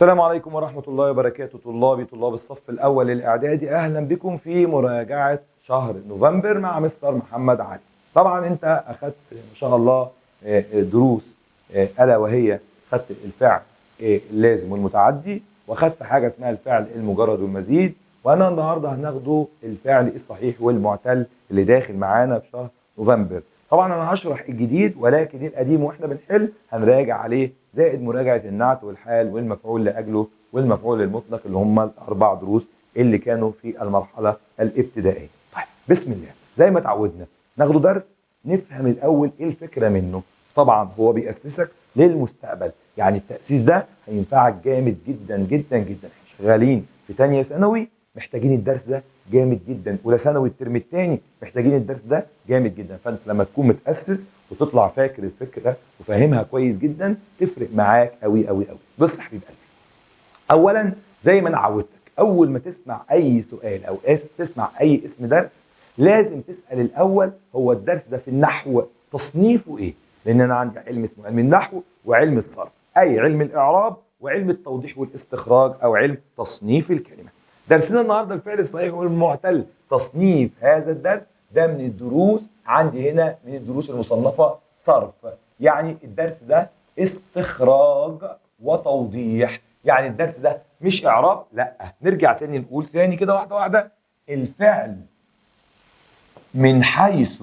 السلام عليكم ورحمة الله وبركاته. طلاب الصف الأول الإعدادي، أهلا بكم في مراجعة شهر نوفمبر مع مستر محمد علي. طبعا أنت أخذت ما شاء الله دروس ألا وهي أخذت الفعل اللازم والمتعدي، وأخذت حاجة اسمها الفعل المجرد والمزيد، وأنا النهاردة هناخده الفعل الصحيح والمعتل اللي داخل معانا في شهر نوفمبر. طبعا أنا هشرح الجديد ولكن القديم وإحنا بنحل هنراجع عليه، زائد مراجعة النعت والحال والمفعول لأجله والمفعول المطلق اللي هم الأربع دروس اللي كانوا في المرحلة الابتدائية. طيب بسم الله، زي ما تعودنا ناخده درس نفهم الأول إيه الفكرة منه. طبعا هو بيأسسك للمستقبل، يعني التأسيس ده هينفعك جامد جدا جدا جدا. احنا شغالين في تانية ثانوي محتاجين الدرس ده جامد جدا، اولى ثانوي الترم الثاني محتاجين الدرس ده جامد جدا. فانت لما تكون متاسس وتطلع فاكر الفكره وفاهمها كويس جدا تفرق معاك قوي قوي قوي. بص يا حبيب قلبي، اولا زي ما انا عودتك، اول ما تسمع اي سؤال او تسمع اي اسم درس لازم تسال الاول هو الدرس ده في النحو تصنيفه ايه؟ لان انا عندي علم اسمه علم النحو وعلم الصرف، اي علم الاعراب وعلم التوضيح والاستخراج او علم تصنيف الكلمه. درسنا النهارده الفعل الصحيح والمعتل. تصنيف هذا الدرس ده من الدروس عندي هنا، من الدروس المصنفه صرف، يعني الدرس ده استخراج وتوضيح. يعني الدرس ده مش اعراب، لا نرجع تاني نقول تاني كده واحده واحده. الفعل من حيث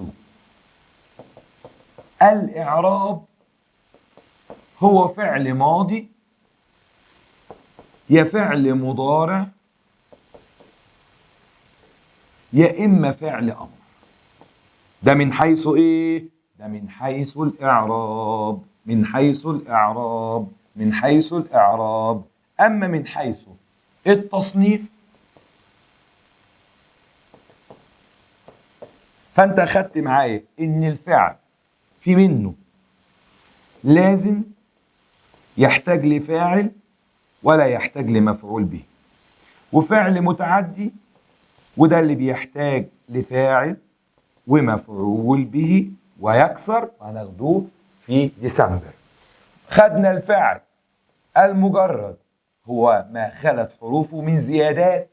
الاعراب هو فعل ماضي يا فعل مضارع يا إما فعل أمر. ده من حيث إيه؟ ده من حيث الإعراب، من حيث الإعراب، من حيث الإعراب. أما من حيث التصنيف فأنت أخدت معايا إن الفعل في منه لازم يحتاج لفاعل ولا يحتاج لمفعول به، وفعل متعدي وده اللي بيحتاج لفاعل ومفعول به ويكسر، وهناخدوه في ديسمبر. خدنا الفعل المجرد هو ما خلت حروفه من زيادات،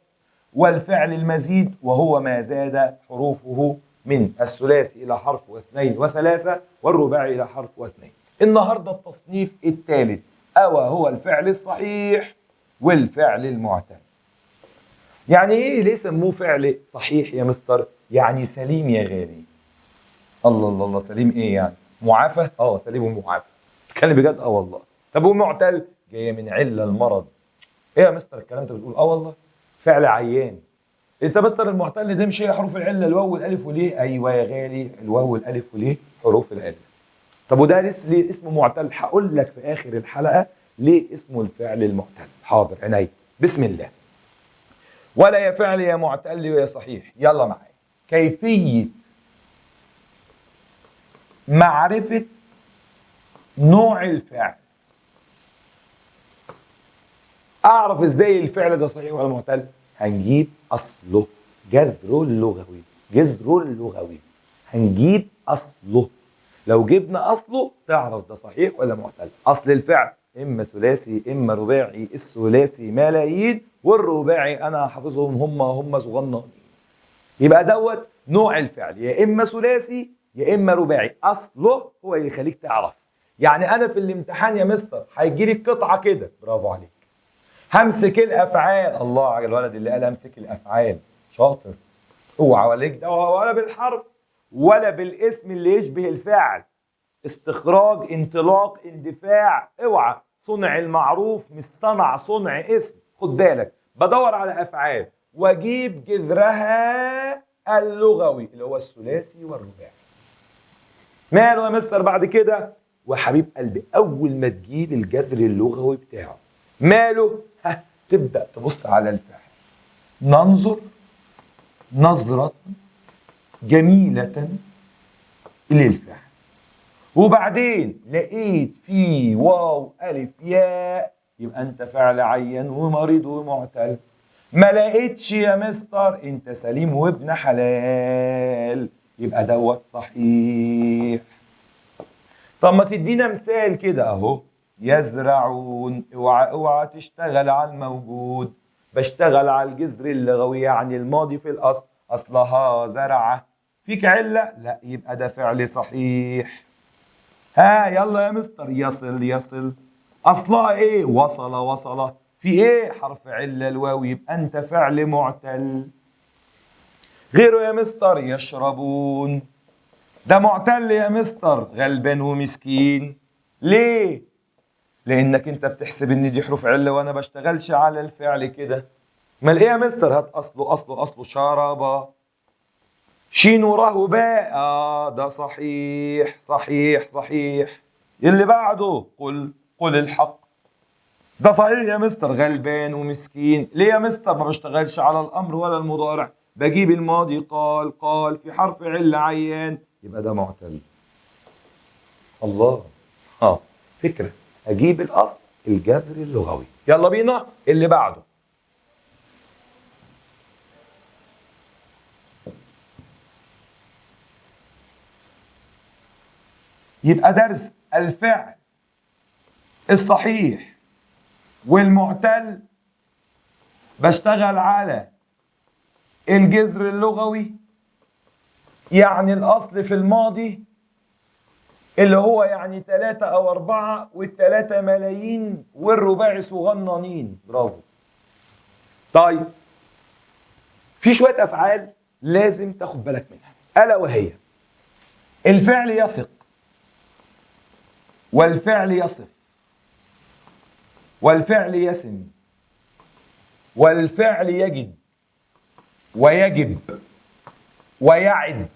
والفعل المزيد وهو ما زاد حروفه من الثلاثي إلى حرف واثنين وثلاثة والرباعي إلى حرف واثنين. النهاردة التصنيف الثالث هو الفعل الصحيح والفعل المعتل. يعني ايه ليه سموه فعل صحيح يا مستر؟ يعني سليم يا غالي. الله الله الله، سليم ايه يعني؟ معافى؟ سليم ومعافى. تتكلم بجد؟ والله. طب ومعتل؟ جايه من عله المرض. ايه يا مستر الكلام انت بتقول؟ والله فعل عيان. انت مستر المعتل ده مش هي حروف العله الواو والالف وليه؟ ايوه يا غالي، الواو والالف وليه حروف العله. طب وده ليه اسمه معتل؟ هقول لك في اخر الحلقه ليه اسمه الفعل المعتل. حاضر عينيا. بسم الله. ولا يا فعل يا معتل يا صحيح. يلا معايا. كيفية معرفة نوع الفعل. أعرف إزاي الفعل ده صحيح ولا معتل؟ هنجيب أصله، جذره اللغوي، جذره اللغوي. هنجيب أصله. لو جبنا أصله تعرف ده صحيح ولا معتل. أصل الفعل إما ثلاثي إما رباعي. الثلاثي ملايين والرباعي أنا حافظهم هم صغننين. يبقى دوت نوع الفعل، يا إما ثلاثي يا إما رباعي. أصله هو يخليك تعرف. يعني أنا في الامتحان يا مستر هيجي لي قطعة كده، برافو عليك، همسك الأفعال. الله على الولد اللي قال همسك الأفعال، شاطر. اوعى عليك دعوة ولا بالحرف ولا بالاسم اللي يشبه الفعل. استخراج، انطلاق، اندفاع. اوعى. صنع المعروف مش صنع صنع اسم. خد بالك، بدور على افعال واجيب جذرها اللغوي اللي هو الثلاثي والرباعي. ماله يا مستر بعد كده؟ وحبيب قلبي اول ما تجيب الجذر اللغوي بتاعه ماله؟ تبدا تبص على الفعل. ننظر نظرة جميلة للفعل، وبعدين لقيت فيه واو ألف ياء، يبقى أنت فعل عيان ومريض ومعتل. ما لقيتش يا مستر، أنت سليم وابن حلال، يبقى دوت صحيح. طب ما تدينا مثال كده أهو. يزرعون. اوعى اوعى تشتغل على الموجود، بشتغل على الجذر اللغوي، يعني الماضي في الأصل أصلها زرعة. فيك علة؟ لا، يبقى ده فعل صحيح. ها يلا يا مستر. يصل يصل أصلها إيه؟ وصل وصل. في إيه؟ حرف علة الواو، يبقى أنت فعل معتل. غيره يا مستر. يشربون، ده معتل يا مستر، غلبان ومسكين. ليه؟ لأنك أنت بتحسب إن دي حروف علة وأنا بشتغلش على الفعل كده. امال ايه يا مستر؟ هات اصله اصله اصله. شرب. شين وراه باء. ده صحيح صحيح صحيح. اللي بعده قل. قل الحق. ده صحيح يا مستر، غلبان ومسكين. ليه يا مستر؟ ما بشتغلش على الامر ولا المضارع، بجيب الماضي. قال. قال في حرف علة عيان، يبقى ده معتل. الله. فكرة. اجيب الاصل الجذر اللغوي. يلا بينا اللي بعده. يبقى درس الفعل الصحيح والمعتل بشتغل على الجذر اللغوي، يعني الأصل في الماضي اللي هو يعني 3 أو 4 والتلاتة ملايين والرباعي صغننين. برافو. طيب في شوية أفعال لازم تاخد بالك منها، ألا وهي الفعل يثق، والفعل يصف، والفعل يسم، والفعل يجد ويجب ويعد،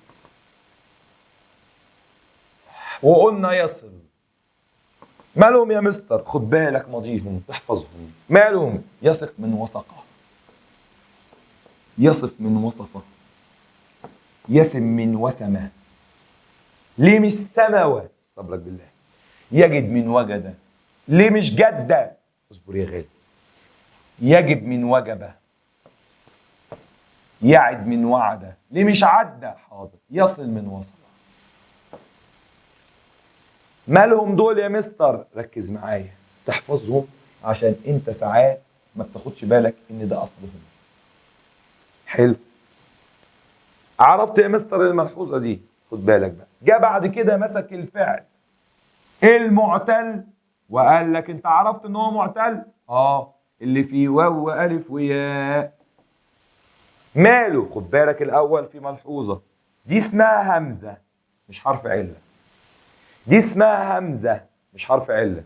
وقلنا يصل. مالهم يا مستر؟ خد بالك ماضيهم تحفظهم. مالهم؟ يثق من وثقه، يصف من وصفه، يسم من وسمه. ليه مش سموه؟ صبرك بالله. يجد من وجد. ليه مش جد؟ اصبر يا غالي. يجب من وجبه. يعد من وعده. ليه مش عدى؟ حاضر. يصل من وصل. مالهم دول يا مستر؟ ركز معايا تحفظهم، عشان انت ساعات ما بتاخدش بالك ان ده اصلهم. حلو. عرفت يا مستر الملحوظه دي؟ خد بالك بقى. جاء بعد كده مسك الفعل المعتل وقال لك انت عرفت ان هو معتل؟ اللي فيه واو والف وياء. ماله؟ خد بالك الاول في ملحوظه، دي اسمها همزه مش حرف عله. دي اسمها همزه مش حرف عله.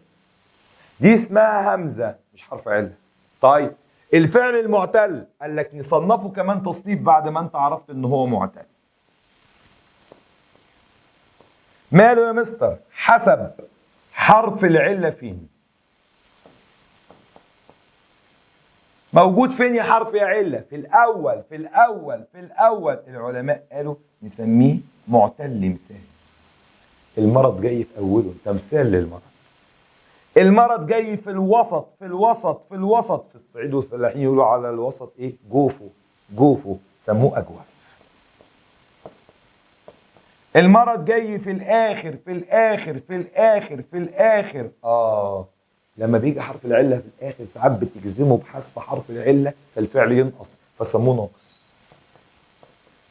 دي اسمها همزه مش حرف عله. طيب الفعل المعتل قال لك نصنفه كمان تصنيف بعد ما انت عرفت ان هو معتل. ماله يا مستر؟ حسب حرف العله فين. موجود فين يا حرف يا عله؟ في الاول في الاول في الاول. العلماء قالوا نسميه معتل مثالي. المرض جاي في اوله، تمثال للمرض. المرض جاي في الوسط في الوسط في الوسط. في الصعيد والفلاحين يقولوا على الوسط ايه؟ جوفه. جوفه سموه اجوف. المرض جاي في الاخر في الاخر في الاخر في الاخر. لما بيجي حرف العله في الاخر ساعات بتجزمه بحذف حرف العله فالفعل ينقص فسموه ناقص.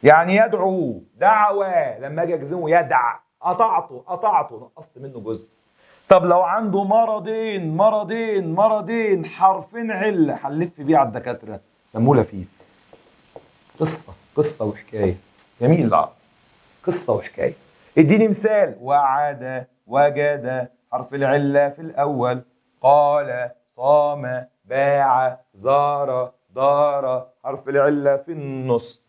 يعني يدعو دعوة، لما اجي اجزمه يدع قطعته نقصت منه جزء. طب لو عنده مرضين حرفين عله هنلف بيه على الدكاتره سموه لفيف. قصه وحكايه. جميل العربي. قصه وحكايه. اديني مثال. وعد وجد حرف العله في الاول. قال صام باع زار دار حرف العله في النص.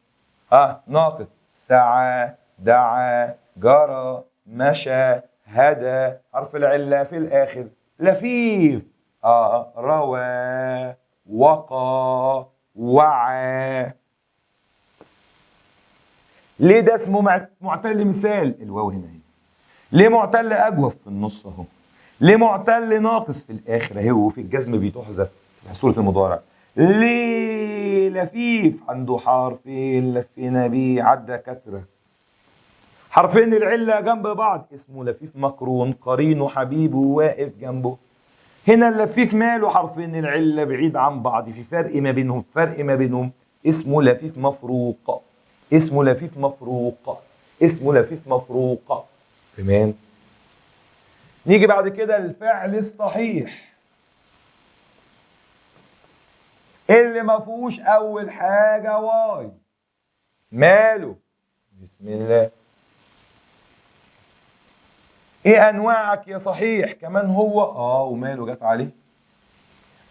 ناطق. سعى دعا جرى مشى هدى حرف العله في الاخر. لفيف. روى وقى وعى. ليه ده اسمه معتل مثال؟ الواو هنا اهي. ليه معتل اجوف في النص اهو؟ ليه معتل ناقص في الاخر اهي وفي الجزم بتحذف في صوره المضارع؟ ليه لفيف عنده حرفين لفينا بيه عدى كتره. حرفين العله جنب بعض اسمه لفيف مقرون، قرينه حبيبه واقف جنبه. هنا اللفيف ماله حرفين العلة بعيد عن بعض، في فرق ما بينهم، فرق ما بينهم اسمه لفيف مفروق، اسمه لفيف مفروق، اسمه لفيف مفروق. تمام. نيجي بعد كده الفعل الصحيح اللي ما فيهوش اول حاجه واي. ماله؟ بسم الله. ايه انواعك يا صحيح؟ كمان هو وماله جت عليه.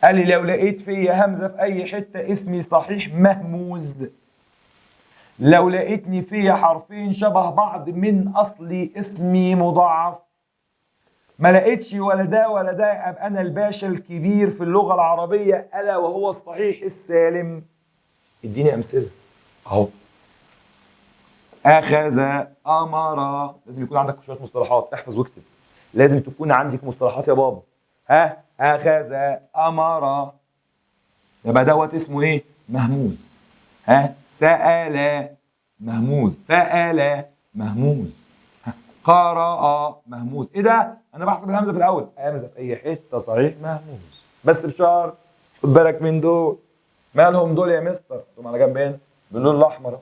قال لي لو لقيت فيا همزه في اي حته اسمي صحيح مهموز. لو لقيتني فيا حرفين شبه بعض من اصلي اسمي مضاعف. ما لقيتش ولا ده ولا ده ابقى انا الباشا الكبير في اللغه العربيه، الا وهو الصحيح السالم. اديني امثله اهو. اخذ، امر. لازم يكون عندك شويه مصطلحات، احفظ واكتب. لازم تكون عندك مصطلحات يا بابا. اخذ، امر. يبقى دوت اسمه ايه؟ مهموز. سأل مهموز، فأل مهموز، قرأ مهموز. ايه ده؟ انا بحسب الهمزه في الاول، همزه في اي حته صحيح مهموز، بس بشرط خد بالك من دول. مالهم دول يا مستر؟ دول على جنبين باللون الاحمر.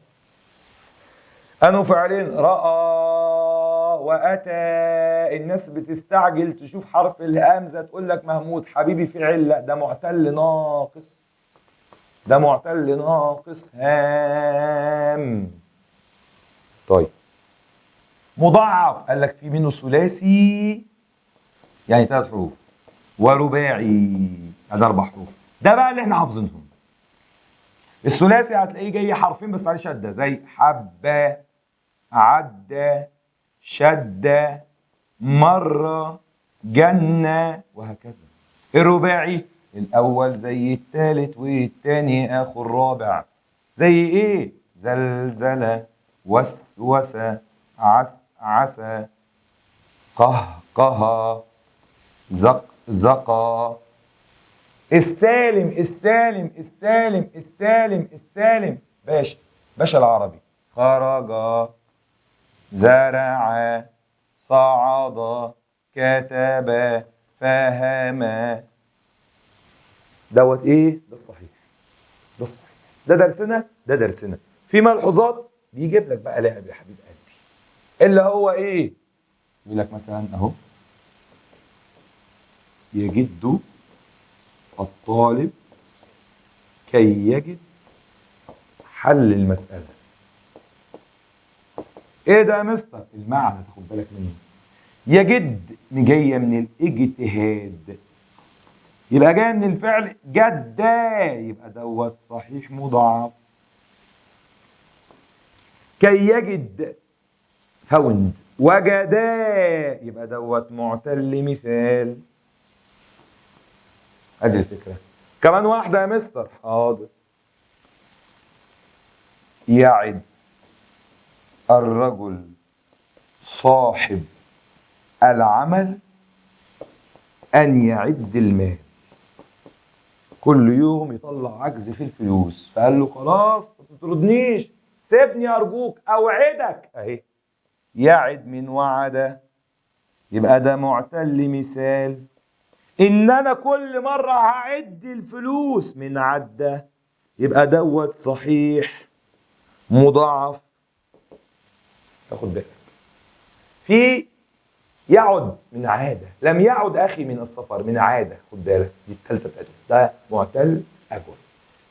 انو فعلين رأى واتى. الناس بتستعجل تشوف حرف الهمزه تقول لك مهموز. حبيبي فعل، لا ده معتل ناقص، ده معتل ناقص هام. طيب مضاعف قال لك في منه ثلاثي يعني 3 حروف، ورباعي ادي 4 حروف. ده بقى اللي احنا حافظينهم. الثلاثي هتلاقيه جاي حرفين بس عليه شده، زي حبه، عدى، شده، مره، جنه، وهكذا. الرباعي الاول زي الثالث والثاني اخو الرابع. زي ايه؟ زلزله، وسوسه، عسى، قهقه، زقزقه. السالم السالم السالم السالم السالم باشا العربي. خرج، زرع، صعد، كتب، فهم. دوت ايه؟ ده الصحيح، ده الصحيح. ده درسنا، ده درسنا. في ملحوظات بيجيب لك بقى لاعب يا حبيب قلبي، اللي هو ايه؟ يقول لك مثلا اهو: يجد الطالب كي يجد حل المسألة. ايه ده يا مستر؟ المعنى تاخد بالك منه. يجد جايه من الاجتهاد، يبقى جايه من الفعل جدا، يبقى دوت صحيح مضاعف. كي يجد فوند، وجدا يبقى دوت معتل مثال. ادي الفكره. كمان واحده يا مستر. حاضر. يعد الرجل صاحب العمل ان يعد المال. كل يوم يطلع عجز في الفلوس، فقال له خلاص ما تطردنيش، سيبني ارجوك اوعدك. اهي يعد من وعد، يبقى ده معتل مثال. ان انا كل مره هعد الفلوس من عده، يبقى دوت صحيح مضاعف. تاخد بالك. في يعد من عاده، لم يعد اخي من السفر، من عاده. خد بالك دي الثالثه بتاعته، ده معتل اجول.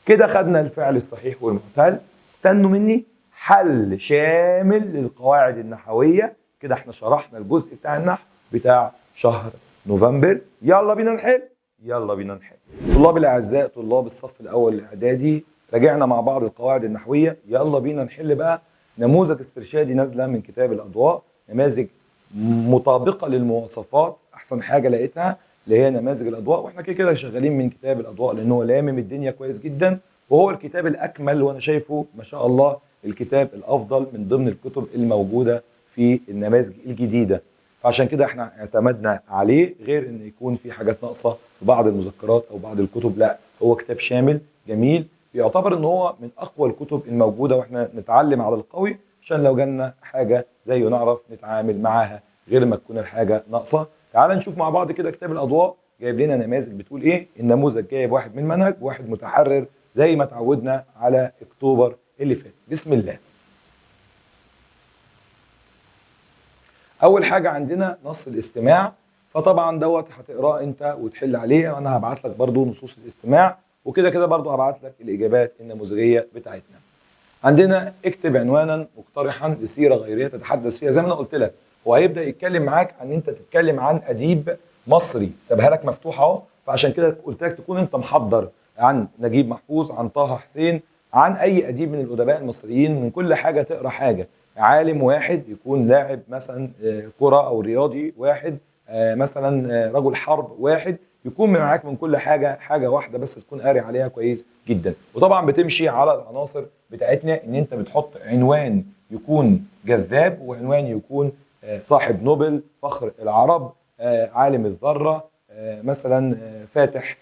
كده خدنا الفعل الصحيح والمعتل. استنوا مني حل شامل للقواعد النحويه. كده احنا شرحنا الجزء بتاع النحو بتاع شهر نوفمبر. يلا بينا نحل، يلا بينا نحل. طلاب الاعزاء، طلاب الصف الاول الاعدادي، راجعنا مع بعض القواعد النحويه. يلا بينا نحل بقى نموذج استرشادي نازله من كتاب الاضواء، نماذج مطابقه للمواصفات. احسن حاجه لقيتها اللي هي نماذج الاضواء، واحنا كده كده شغالين من كتاب الاضواء لان هو لامم الدنيا كويس جدا، وهو الكتاب الاكمل، وانا شايفه ما شاء الله الكتاب الافضل من ضمن الكتب الموجوده في النماذج الجديده. فعشان كده احنا اعتمدنا عليه، غير ان يكون في حاجات ناقصه في بعض المذكرات او بعض الكتب. لا، هو كتاب شامل جميل، يعتبر ان هو من اقوى الكتب الموجوده، واحنا نتعلم على القوي عشان لو جالنا حاجه زيه نعرف نتعامل معاها غير ما تكون الحاجه ناقصه. تعال نشوف مع بعض كده كتاب الاضواء جايب لنا نماذج بتقول ايه. النموذج جايب واحد من منهج وواحد متحرر زي ما تعودنا على اكتوبر اللي فات. بسم الله. اول حاجه عندنا نص الاستماع، فطبعا دوت هتقراه انت وتحل عليه، وانا هبعت لك برضو نصوص الاستماع، وكده كده برضو هبعت لك الاجابات النموذجيه بتاعتنا. عندنا اكتب عنوانا مقترحا لسيره غيريه تتحدث فيها. زي ما انا قلت لك هو هيبدا يتكلم معاك عن انت تتكلم عن اديب مصري، سابها لك مفتوحه اهو، فعشان كده قلت لك تكون انت محضر عن نجيب محفوظ، عن طه حسين، عن اي اديب من الادباء المصريين. من كل حاجه تقرا حاجه. عالم واحد يكون لاعب مثلا كره، او رياضي واحد مثلا رجل حرب واحد، يكون معاك من كل حاجه حاجه واحده بس تكون قاري عليها كويس جدا. وطبعا بتمشي على العناصر بتاعتنا ان انت بتحط عنوان يكون جذاب، وعنوان يكون صاحب نوبل، فخر العرب، عالم الذره، مثلا فاتح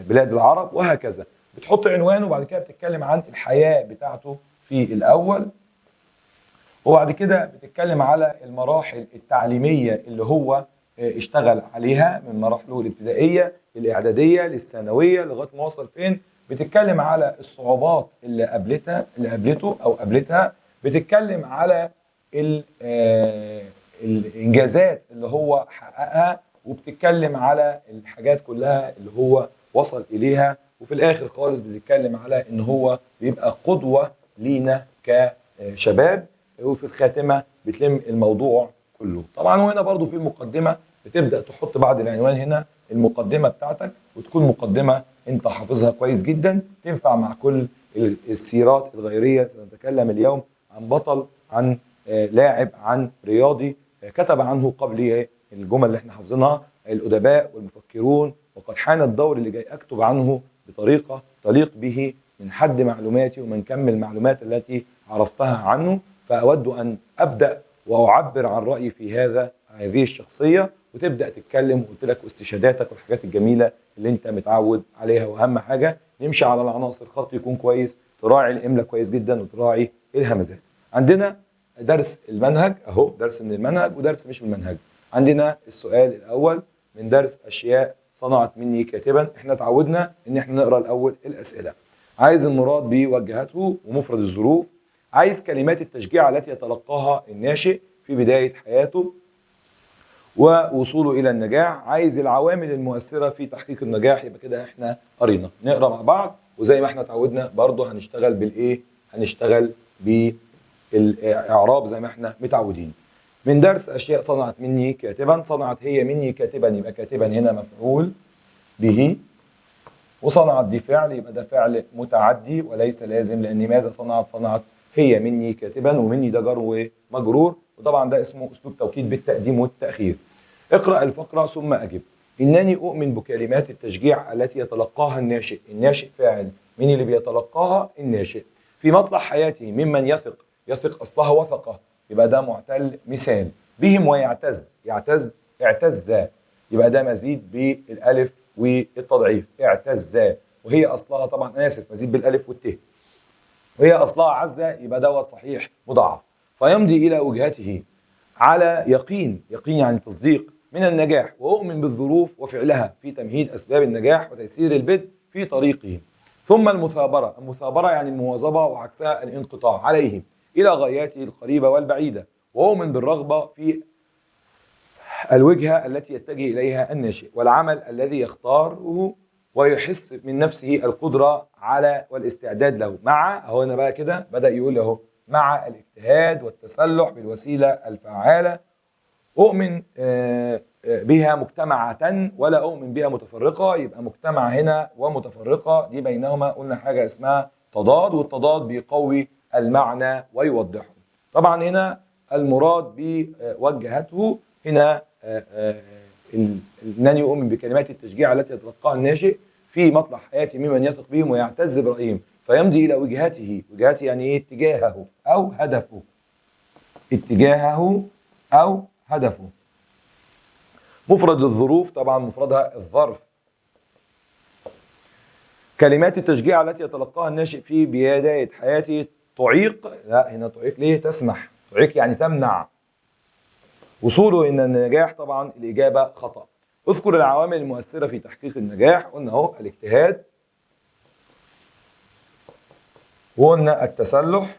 بلاد العرب، وهكذا. بتحط عنوان وبعد كده بتتكلم عن الحياه بتاعته في الاول، وبعد كده بتتكلم على المراحل التعليميه اللي هو اشتغل عليها، من مراحله الابتدائيه للاعداديه للثانويه لغايه ما وصل فين. بتتكلم على الصعوبات اللي قابلته او قابلتها. بتتكلم على الانجازات اللي هو حققها، وبتتكلم على الحاجات كلها اللي هو وصل اليها. وفي الاخر خالص بتتكلم على ان هو بيبقى قدوه لينا كشباب. وفي الخاتمه بتلم الموضوع كله. طبعا وهنا برضو في المقدمه بتبدا تحط بعد العنوان هنا المقدمه بتاعتك، وتكون مقدمه انت حافظها كويس جدا، تنفع مع كل السيرات الغيريه. سنتكلم اليوم عن بطل، عن لاعب، عن رياضي كتب عنه قبل الجمل اللي احنا حافظينها الادباء والمفكرون، وقد حان الدور اللي جاي اكتب عنه بطريقه تليق به من حد معلوماتي ومن كم المعلومات التي عرفتها عنه. فاود ان ابدا واعبر عن رايي في هذه الشخصيه، وتبدا تتكلم. وقلت لك واستشهاداتك والحاجات الجميله اللي انت متعود عليها. واهم حاجه نمشي على العناصر، خط يكون كويس، تراعي الاملاء كويس جدا، وتراعي الهمزات. عندنا درس المنهج اهو، درس من المنهج ودرس مش من المنهج. عندنا السؤال الاول من درس اشياء صنعت مني كاتبا. احنا اتعودنا ان احنا نقرا الاول الاسئله. عايز المراد بوجهته ومفرد الظروف. عايز كلمات التشجيع التي يتلقاها الناشئ في بدايه حياته ووصوله الى النجاح. عايز العوامل المؤثره في تحقيق النجاح. يبقى كده احنا قرينا. نقرا مع بعض، وزي ما احنا اتعودنا برضه هنشتغل بالايه؟ هنشتغل بالاعراب زي ما احنا متعودين. من درس اشياء صنعت مني كاتبا. صنعت هي مني كاتبا، يبقى كاتبا هنا مفعول به، وصنعت دي فعل، يبقى ده فعل متعدي وليس لازم. لان ماذا صنعت هي مني كاتبا، ومني ده جر ومجرور، وطبعا ده اسمه اسلوب توكيد بالتقديم والتاخير. اقرا الفقره ثم اجب. انني اؤمن بكلمات التشجيع التي يتلقاها الناشئ. الناشئ فاعل، مين اللي بيتلقاها؟ الناشئ. في مطلع حياته ممن يثق اصلها وثقه، يبقى ده معتل مثال. بهم ويعتز، اعتز، يبقى ده مزيد بالالف والتضعيف، اعتز. وهي اصلها طبعا مزيد بالالف والت، وهي اصلها عزه، يبقى دوت صحيح مضاعف. فيمضي الى وجهته على يقين يعني تصديق من النجاح، واؤمن بالظروف وفعلها في تمهيد اسباب النجاح وتيسير البدء في طريقه. ثم المثابره يعني المواظبه، وعكسها الانقطاع عليهم الى غاياته القريبه والبعيده. واؤمن بالرغبه في الوجهه التي يتجه اليها الناشئ، والعمل الذي يختاره، ويحس من نفسه القدره على والاستعداد له، مع اهو هنا بقى كده بدا يقول اهو مع الاجتهاد والتسلح بالوسيله الفعاله. اؤمن بها مجتمعة ولا اؤمن بها متفرقه. يبقى مجتمع هنا ومتفرقه دي بينهما قلنا حاجه اسمها تضاد، والتضاد بيقوي المعنى ويوضحه. طبعا هنا المراد بوجهته هنا انني اؤمن بكلمات التشجيع التي يتلقاها الناشئ في مطلع حياتي ممن يثق بهم ويعتز برايهم، فيمضي الى وجهته. وجهته يعني ايه؟ اتجاهه او هدفه. اتجاهه او هدفه. مفرد الظروف طبعا مفردها الظرف. كلمات التشجيع التي يتلقاها الناشئ في بداية حياته. تعيق، لا هنا تعيق ليه؟ تسمح. تعيق يعني تمنع وصوله إلى النجاح. طبعا الإجابة خطأ. اذكر العوامل المؤثرة في تحقيق النجاح. قلنا اهو الاجتهاد، وقلنا التسلح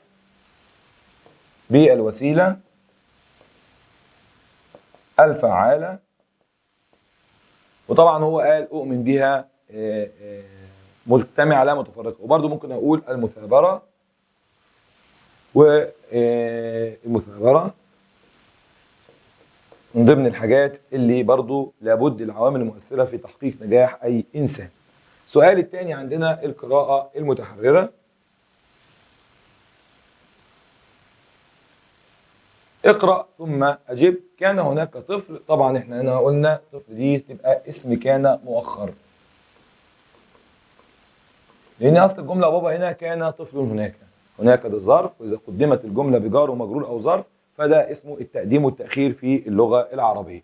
بالوسيلة الفعالة، وطبعا هو قال أؤمن بها مجتمعة لا متفرقة. وبرضه ممكن أقول المثابرة، والمثابرة من ضمن الحاجات اللي برضه لابد العوامل المؤثرة في تحقيق نجاح أي إنسان. السؤال الثاني عندنا القراءة المتحررة. اقرأ ثم أجب. كان هناك طفل، طبعا احنا هنا قلنا طفل دي تبقى اسم كان مؤخر، لأن أصل الجملة بابا هنا كان طفل هناك. هناك ده الظرف، وإذا قدمت الجملة بجار ومجرور أو ظرف فده اسمه التقديم والتأخير في اللغة العربية.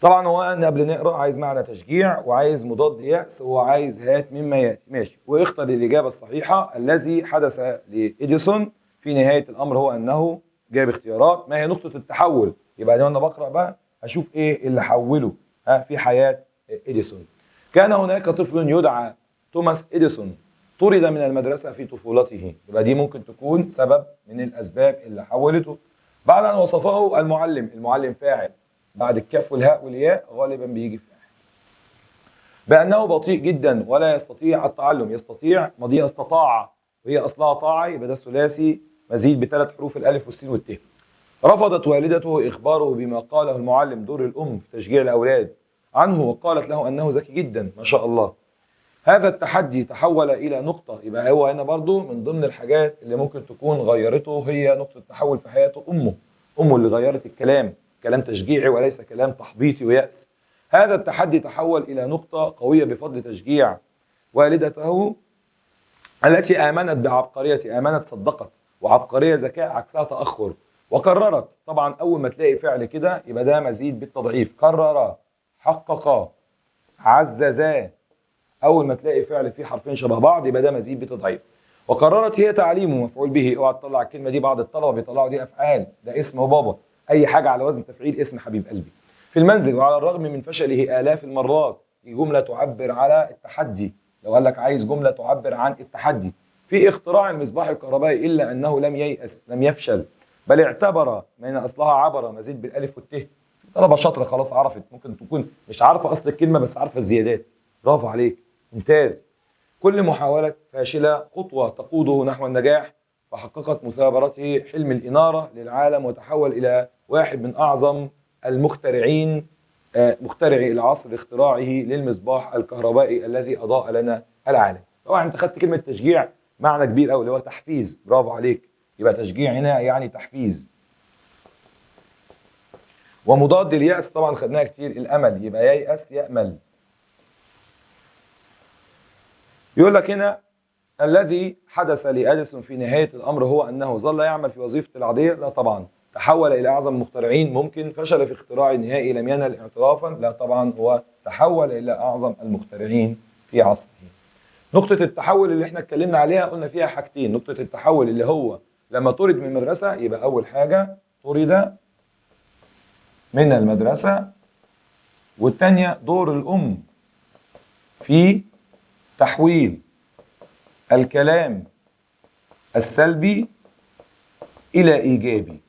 طبعا هو أنا قبل نقرأ عايز معنى تشجيع، وعايز مضاد يأس، وعايز هات مما يأتي. ماشي، واختر الإجابة الصحيحة. الذي حدث لإديسون في نهاية الأمر هو أنه جاب اختيارات. ما هي نقطة التحول؟ يبقى أنا بقرأ بقى أشوف إيه اللي حوله في حياة إديسون. كان هناك طفل يدعى توماس إديسون، طرد من المدرسة في طفولته. يبقى دي ممكن تكون سبب من الأسباب اللي حولته. بعد أن وصفه المعلم فاعل، بعد الكاف والهاء والياء غالبا بيجي فاعل، بأنه بطيء جدا ولا يستطيع التعلم. يستطيع ماضي استطاع، وهي أصلها طاعة، يبقى ده الثلاثي مزيد بثلاث حروف الألف والسين والت. رفضت والدته إخباره بما قاله المعلم، دور الأم في تشجيع الأولاد عنه، وقالت له أنه ذكي جدا ما شاء الله. هذا التحدي تحول إلى نقطة. يبقى هو هنا برضو من ضمن الحاجات اللي ممكن تكون غيرته هي نقطة تحول في حياته أمه اللي غيرت الكلام، كلام تشجيعي وليس كلام تحبيطي ويأس. هذا التحدي تحول إلى نقطة قوية بفضل تشجيع والدته التي آمنت بعبقرية، آمنت صدقت، وعبقرية ذكاء عكسها تأخر. وقررت، طبعا أول ما تلاقي فعل كده يبقى ده مزيد بالتضعيف. قرر، حقق، عززا. أول ما تلاقي فعل فيه حرفين شبه بعض يبقى ده مزيد بتضعيف. وقررت هي تعليمه، مفعول به. اوعى تطلع الكلمة دي، بعض الطلبة بيطلعوا دي أفعال، ده اسم بابا. أي حاجة على وزن تفعيل اسم حبيب قلبي. في المنزل، وعلى الرغم من فشله آلاف المرات. دي جملة تعبر على التحدي. لو قال لك عايز جملة تعبر عن التحدي. في اختراع المصباح الكهربائي، إلا أنه لم ييأس، لم يفشل، بل اعتبر، من أصلها عبر مزيد بالألف والت. طلبة شاطرة خلاص عرفت، ممكن تكون مش عارفة أصل الكلمة بس عارفة الزيادات. برافو عليك، ممتاز. كل محاولة فاشلة خطوة تقوده نحو النجاح. فحققت مثابرته حلم الإنارة للعالم، وتحول إلى واحد من أعظم المخترعين، مخترعي العصر، اختراعه للمصباح الكهربائي الذي أضاء لنا العالم. طبعا أنت خدت كلمة تشجيع معنى كبير أوي اللي هو تحفيز. برافو عليك، يبقى تشجيع هنا يعني تحفيز. ومضاد اليأس طبعا خدناها كتير، الأمل، يبقى ييأس يأمل. يقول لك هنا الذي حدث لأديسون في نهاية الأمر هو أنه ظل يعمل في وظيفة العادية. لا طبعا. تحول إلى أعظم المخترعين، ممكن. فشل في اختراع النهائي، لم ينل اعترافا. لا طبعا، هو تحول إلى أعظم المخترعين في عصره. نقطة التحول اللي احنا اتكلمنا عليها قلنا فيها حاجتين. نقطة التحول اللي هو لما طرد من المدرسة، يبقى أول حاجة طرد من المدرسة، والتانية دور الأم في تحويل الكلام السلبي إلى إيجابي.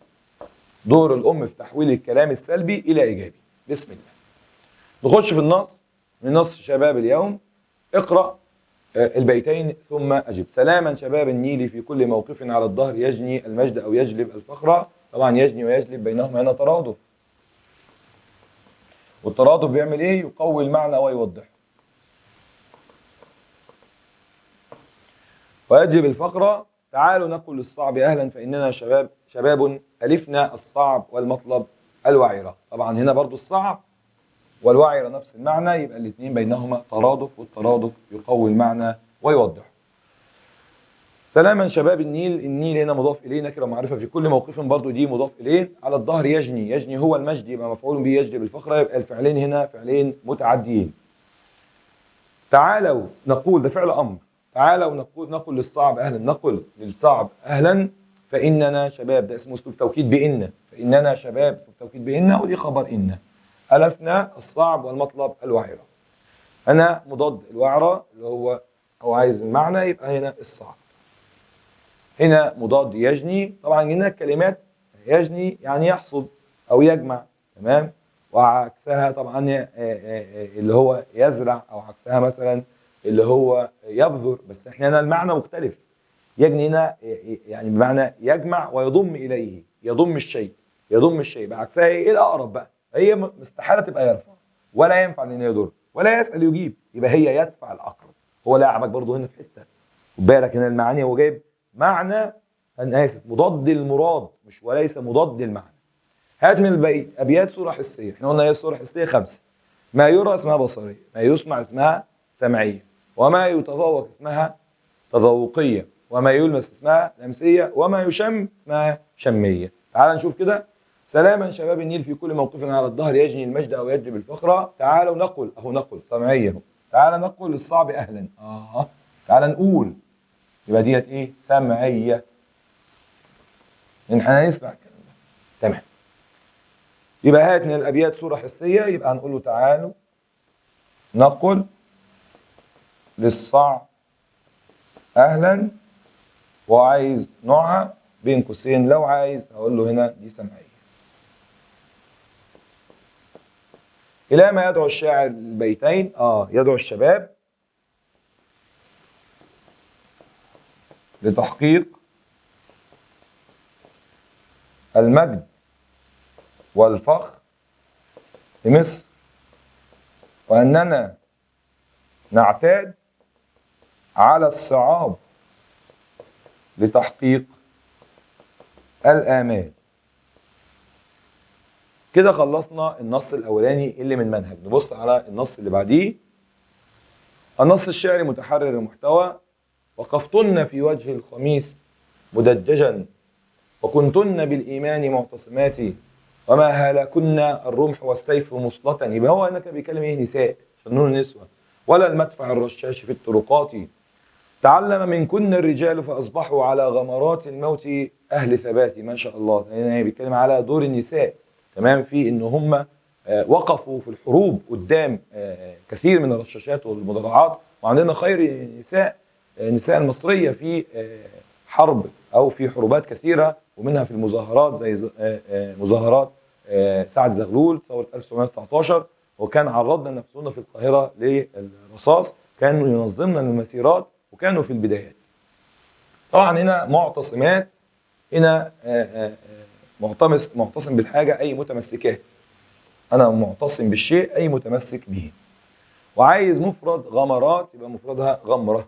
دور الأم في تحويل الكلام السلبي إلى إيجابي. بسم الله. نخش في النص، من نص شباب اليوم. اقرأ البيتين ثم أجب. سلاما شباب النيل في كل موقف على الظهر يجني المجد أو يجلب الفخر. طبعا يجني ويجلب بينهما هنا ترادف، والترادف بيعمل إيه؟ يقوي المعنى ويوضحه. ويجلب الفقر. تعالوا نقل للصعب أهلا فإننا شباب ألفنا الصعب والمطلب الوعرة. طبعا هنا برضو الصعب والوعرة نفس المعنى، يبقى الاثنين بينهما ترادف، والترادف يقوي المعنى ويوضحه. سلاما شباب النيل. النيل هنا مضاف إليه، نكرة معرفة في كل موقف برضو دي مضاف إليه. على الظهر يجني، يجني هو المجد، يبقى مفعول به. يجلب الفقر، يبقى الفعلين هنا فعلين متعديين. تعالوا نقول، ده فعل أمر. تعالوا نقل للصعب أهلا، نقل للصعب أهلا فإننا شباب، ده اسمه أسلوب توكيد بإن. فإننا شباب، أسلوب توكيد بإن، ودي خبر إن. ألفنا الصعب والمطلب الوعرة. هنا مضاد الوعرة اللي هو عايز المعنى، يبقى هنا الصعب. هنا مضاد يجني، طبعا هنا الكلمات يجني يعني يحصد أو يجمع، تمام. وعكسها طبعا اللي هو يزرع، أو عكسها مثلا اللي هو يبذر، بس احنا هنا المعنى مختلف. يجني هنا يعني بمعنى يجمع ويضم إليه، يضم الشيء، يضم الشيء. بعكسها ايه الأقرب بقى؟ هي مستحيلة تبقى يرفع، ولا ينفع ان يضر، ولا يسأل يجيب، يبقى هي يدفع الأقرب. هو لعبك برضه هنا في حتة، خد بالك هنا المعاني هو جايب معنى، أنا آسف، مضاد المراد مش وليس مضاد المعنى. هات من أبيات صورة حسية، احنا قلنا هي الصورة الحسية 5. ما يرى اسمها بصرية، ما يسمع اسمها سمعية، وما يتذوق اسمها تذوقية، وما يلمس اسمها لمسية، وما يشم اسمها شمية. تعال نشوف كده. سلاما شباب النيل في كل موقف على الظهر يجني المجد أو يجلب الفخرة. تعالوا نقل، أهو نقل سمعية. تعال نقل للصعب أهلا. تعال نقول، يبقى ديت إيه؟ سمعية. احنا هنسمع الكلام ده، تمام. يبقى هات من الأبيات صورة حسية، يبقى هنقول له تعالوا نقل للصعب أهلا، وعايز نوعها بين قوسين، لو عايز هقول له هنا دي سمعية. إلى ما يدعو الشاعر البيتين، يدعو الشباب لتحقيق المجد والفخر لمصر، وأننا نعتاد على الصعاب لتحقيق الآمال. كده خلصنا النص الأولاني اللي من منهج. نبص على النص اللي بعديه. النص الشعري متحرر المحتوى. وقفتن في وجه الخميس مدججا، وكنتن بالإيمان معتصمات، وما هلكن الرمح والسيف مصلة. يبقى هو هنا كان بيكلم ايه؟ نساء، فنون النسوة. ولا المدفع الرشاش في الطرقات. تعلم منكن الرجال فأصبحوا على غمرات الموت أهل ثبات. ما شاء الله، هنا بيتكلم على دور النساء، تمام، في إن هم وقفوا في الحروب قدام كثير من الرشاشات والمدرعات. وعندنا خير نساء المصرية في حرب أو في حروبات كثيرة، ومنها في المظاهرات زي مظاهرات سعد زغلول ثورة 1919. وكان عرضنا نفسنا في القاهرة للرصاص، كانوا ينظمنا المسيرات، وكانوا في البدايات. طبعا هنا معتصمات، هنا معتصم بالحاجة أي متمسكات. أنا معتصم بالشيء أي متمسك به. وعايز مفرد غمرات، يبقى مفردها غمرة.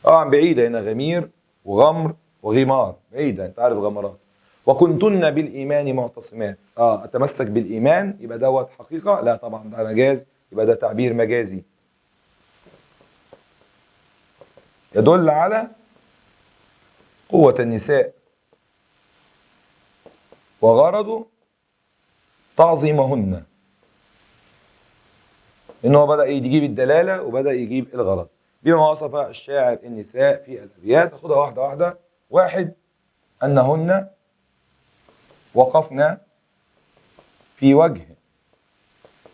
طبعا بعيدة هنا، غمير وغمر وغمار، بعيدة، أنت عارف غمرات. وكنتن بالإيمان معتصمات، أتمسك بالإيمان، يبقى دوت حقيقة؟ لا طبعا، ده مجاز، يبقى ده تعبير مجازي يدل على قوة النساء، وغرضه تعظيمهن. إنه بدأ يجيب الدلالة وبدأ يجيب الغرض. بما وصف الشاعر النساء في الأبيات، أخذها واحدة واحدة. 1. أنهن وقفنا في وجه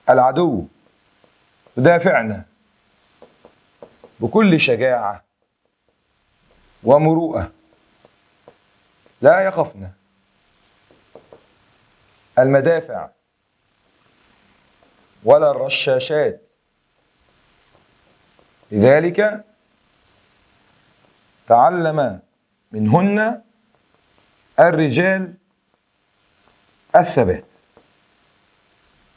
العدو يدافعنا بكل شجاعة ومروءة، لا يخفنا المدافع ولا الرشاشات. لذلك تعلم منهن الرجال الثبات.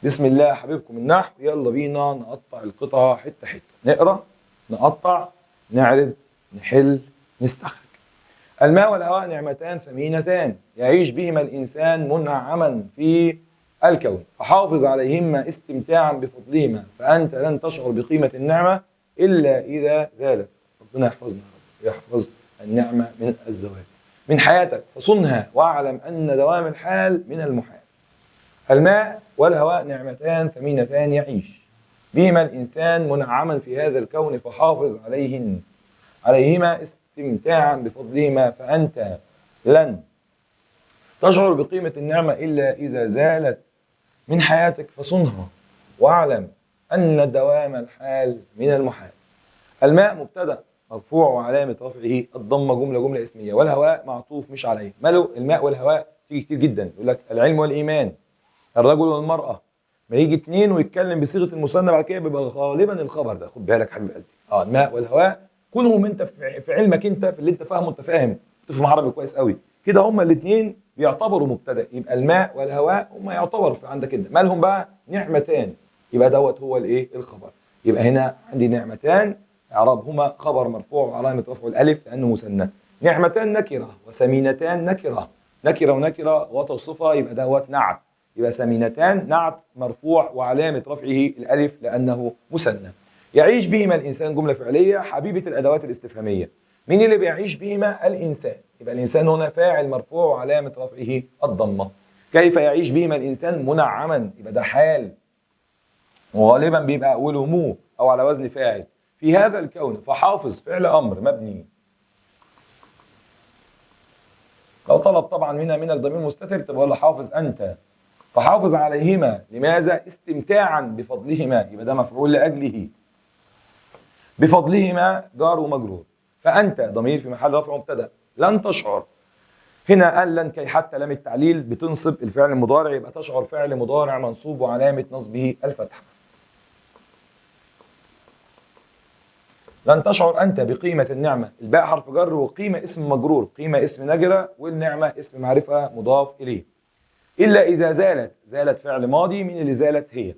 بسم الله حبيبكم النحو، يلا بينا نقطع القطعة حتة حتة، نقرأ، نقطع، نعرض، نحل، نستخرج. الماء والهواء نعمتان ثمينتان يعيش بهما الإنسان منعما في الكون، فحافظ عليهما استمتاعا بفضلهما، فأنت لن تشعر بقيمة النعمة إلا إذا زالت. ربنا يحفظنا، يحفظ النعمة من الزوال من حياتك، فصنها واعلم أن دوام الحال من المحال. الماء والهواء نعمتان ثمينتان يعيش بهما الإنسان منعما في هذا الكون، فحافظ عليهما استمتاعا بفضلهما، فأنت لن تشعر بقيمة النعمة إلا إذا زالت من حياتك فصنها واعلم أن دوام الحال من المحال. الماء مبتدأ مرفوع وعلامة رفعه الضمة، جملة اسمية، والهواء معطوف مش عليه. ماله الماء والهواء؟ تيجي كتير جدا، يقول لك العلم والإيمان، الرجل والمرأة. ما يجي اتنين ويتكلم بصيغة المثنى بعد كده بيبقى غالبا الخبر ده. خد بالك حبيب قلبي، الماء والهواء كونهم انت في علمك، انت في اللي انت فاهمه، انت فاهم، تفهم عربي كويس قوي كده، هما الاثنين بيعتبروا مبتدأ. يبقى الماء والهواء هما يعتبروا في عندك انت. مالهم بقى؟ نعمتان، يبقى دوت هو الايه؟ الخبر. يبقى هنا عندي نعمتان، اعرابهما خبر مرفوع وعلامه رفعه الالف لانه مثنى. نعمتان نكره وسمينتان نكره، نكره ونكره وتصفها يبقى دوت نعت. يبقى سمينتان نعت مرفوع وعلامه رفعه الالف لانه مثنى. يعيش بهما الانسان جمله فعليه حبيبه الادوات الاستفهاميه. مين اللي بيعيش بهما؟ الانسان. يبقى الانسان هنا فاعل مرفوع وعلامه رفعه الضمه. كيف يعيش بهما الانسان؟ منعما، يبقى ده حال وغالبا بيبقى اوله مو او على وزن فاعل. في هذا الكون فحافظ فعل امر مبني، لو طلب طبعا منك ضمير مستتر تبقى له حافظ انت. فحافظ عليهما، لماذا؟ استمتاعا بفضلهما، يبقى ده مفعول لاجله. بفضلهما جار ومجرور. فانت ضمير في محل رفع مبتدا. لن تشعر، هنا قال لن كي حتى لام التعليل بتنصب الفعل المضارع، يبقى تشعر فعل مضارع منصوب وعلامه نصبه الفتحه. لن تشعر أنت بقيمة النعمة، الباء حرف جر وقيمة اسم مجرور، قيمة اسم نكرة والنعمة اسم معرفة مضاف إليه. إلا إذا زالت، زالت فعل ماضي، من اللي زالت؟ هي.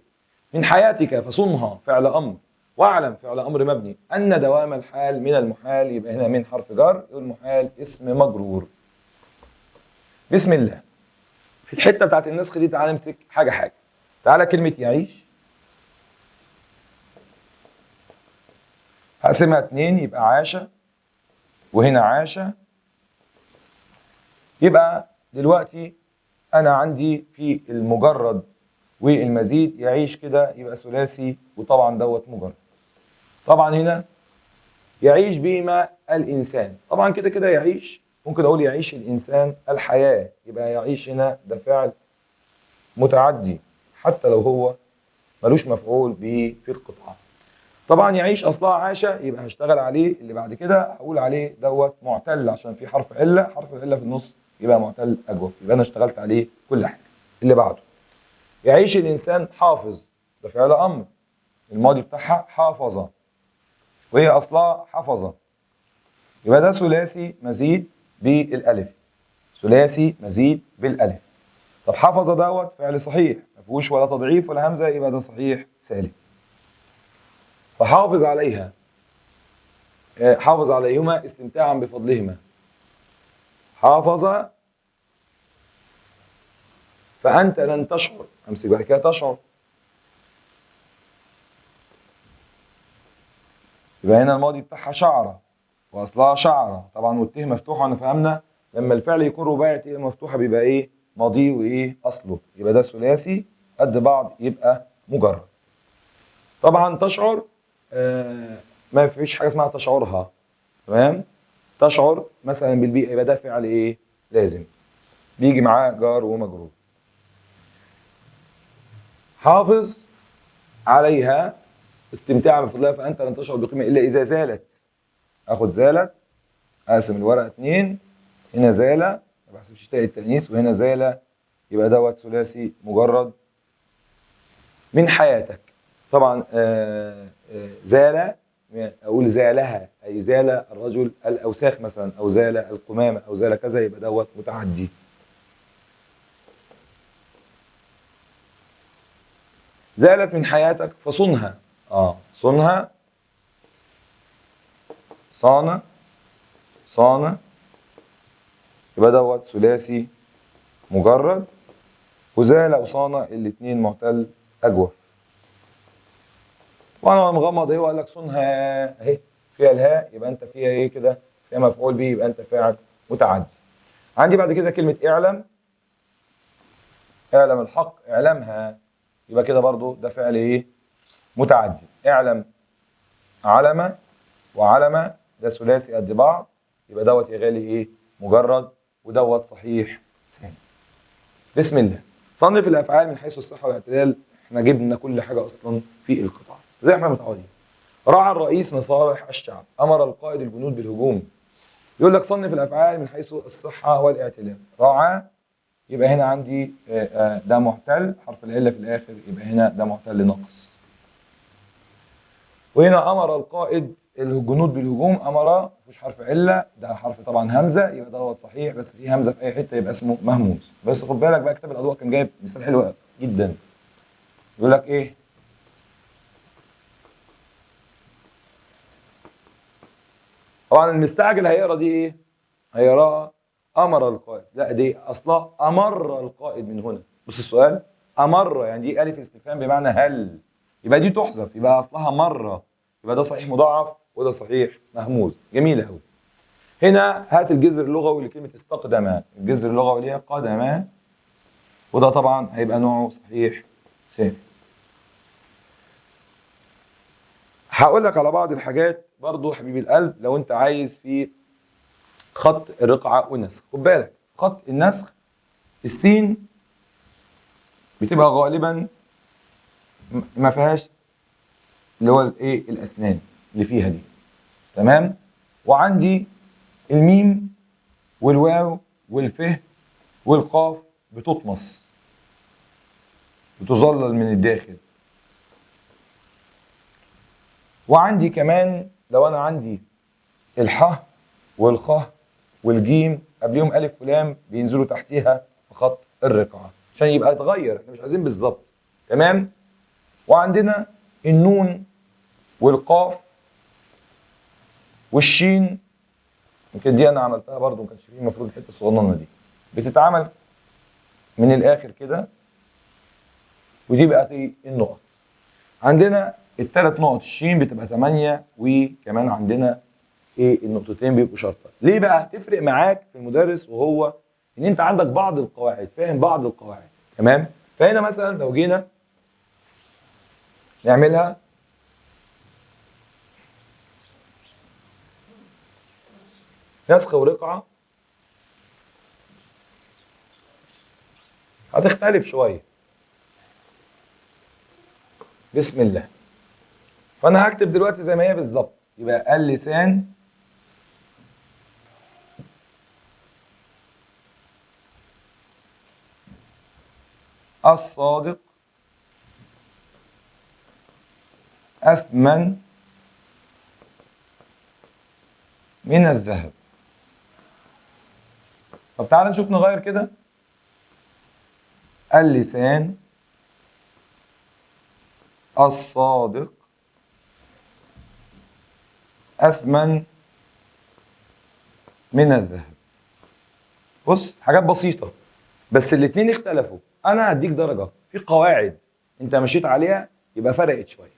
من حياتك فصنها فعل أمر، واعلم فعل أمر مبني، أن دوام الحال من المحال، يبقى هنا من حرف جر والمحال اسم مجرور. بسم الله. في الحتة بتاعت النسخ دي تعالى نمسك حاجة. تعالى كلمة يعيش هقسمها 2، يبقى عاش وهنا عاش. يبقى دلوقتي أنا عندي في المجرد والمزيد يعيش كده يبقى ثلاثي، وطبعا دوت مجرد. طبعا هنا يعيش بما الإنسان، طبعا كده يعيش، ممكن أقول يعيش الإنسان الحياة، يبقى يعيش هنا ده فعل متعدي حتى لو هو ملوش مفعول به في القطعة. طبعا يعيش اصلها عاشه، يبقى هشتغل عليه اللي بعد كده هقول عليه دوت معتل عشان في حرف عله، حرف العله في النص يبقى معتل اجوف، يبقى انا اشتغلت عليه كل حاجه. اللي بعده يعيش الانسان حافظ، ده فعل امر الماضي بتاعها حافظه وهي اصلها حفظه، يبقى ده ثلاثي مزيد بالالف، ثلاثي مزيد بالالف. طب حفظه دوت فعل صحيح ما فيهوش ولا تضعيف ولا همزه، يبقى ده صحيح سالم. فحافظ عليها، حافظ عليهما استمتاعا بفضلهما. حافظ فأنت لن تشعر، أمسك بعد كده تشعر، يبقى هنا الماضي بتاعها شعرة وأصلها شعرة طبعا، والته مفتوحة. أنا فهمنا لما الفعل يكون رباعي تيه مفتوحة بيبقى إيه؟ ماضيه وإيه؟ أصله. يبقى ده ثلاثي قد بعض يبقى مجرد. طبعا تشعر ما فيش حاجة اسمها تشعرها، تمام؟ تشعر مثلا بالبيئة، يبقى ده فعل ايه؟ لازم بيجي معاه جار ومجرور. حافظ عليها استمتاعا بفضلها فأنت لن تشعر بقيمة إلا إذا زالت. آخد زالت، أقسم الورقة 2، هنا زالة ما بحسبش تاء التأنيث وهنا زالة، يبقى دوت ثلاثي مجرد. من حياتك طبعا زالة، أقول زالها أي زال الرجل الأوساخ مثلا، أو زال القمامة أو زال كذا، يبقى دوت متعدي. زالت من حياتك فصنها، صنها، صان، صان، يبقى دوت ثلاثي مجرد. وزال وصان الاثنين معتل أجوف. وانا مغمض ايه وقال لك صنها اهي فيها الهاء، يبقى انت فيها ايه كده؟ فيها مفعول به، يبقى انت فاعل متعدي. عندي بعد كده كلمه اعلم، اعلم الحق، اعلمها، يبقى كده برضو ده فعل ايه؟ متعدي. اعلم علم وعلم ده ثلاثي قد بعض، يبقى دوت يا غالي ايه؟ مجرد، ودوت صحيح ثاني. بسم الله. صنف الافعال من حيث الصحه والاعتدال، احنا جبنا كل حاجه اصلا في القطاع زي احنا متعودين. راعى الرئيس مصالح الشعب، امر القائد الجنود بالهجوم. يقول لك صنف الافعال من حيث الصحه والاعتدال. راعى يبقى هنا عندي ده معتل، حرف العله في الاخر، يبقى هنا ده معتل ناقص. وهنا امر القائد الجنود بالهجوم، امر مفيش حرف عله، ده حرف طبعا همزه، يبقى ده صحيح، بس في همزه في اي حته يبقى اسمه مهموز. بس خد بالك بقى، كتاب الاضواء كان جايب مثال حلو جدا، يقول لك ايه؟ طبعا المستعجل هيقرا دي ايه؟ هيقراها امر القائد، لا دي اصلا امر القائد من هنا. بص السؤال، امر يعني دي الف استفهام بمعنى هل، يبقى دي تحذف، يبقى اصلها مره، يبقى ده صحيح مضاعف وده صحيح مهموز. جميل قوي. هنا هات الجذر اللغوي لكلمه استقدم، الجذر اللغوي ليها قدم، وده طبعا هيبقى نوعه صحيح سالم. هقول لك على بعض الحاجات برضو حبيبي القلب لو انت عايز في خط الرقعه والنسخ. خد بالك خط النسخ السين بتبقى غالبا ما فيهاش اللي هو الايه الاسنان اللي فيها دي، تمام. وعندي الميم والواو والف والقاف بتطمس، بتظلل من الداخل. وعندي كمان لو انا عندي الحاء والخاء والجيم قبليهم الف ولام بينزلوا تحتيها في خط الرقعه عشان يبقى اتغير، احنا مش عايزين بالظبط، تمام. وعندنا النون والقاف والشين، يمكن دي انا عملتها برضو، ما كانش فيه المفروض الحته الصغننه دي بتتعمل من الاخر كده، ودي بقت النقط. عندنا الثلاث نقط الشين بتبقى 8، وكمان عندنا النقطتين بيبقوا شرطه. ليه بقى تفرق معاك في المدرس؟ وهو ان انت عندك بعض القواعد، فاهم بعض القواعد، تمام. فهنا مثلا لو جينا نعملها نسخ ورقعه هتختلف شويه. بسم الله. فانا هكتب دلوقتي زي ما هي بالظبط، يبقى اللسان الصادق أثمن من الذهب. طب تعالى نشوف نغير كده، اللسان الصادق أثمن من الذهب. بص حاجات بسيطة بس الاتنين اختلفوا. أنا هديك درجة في قواعد أنت مشيت عليها يبقى فرقت شوية.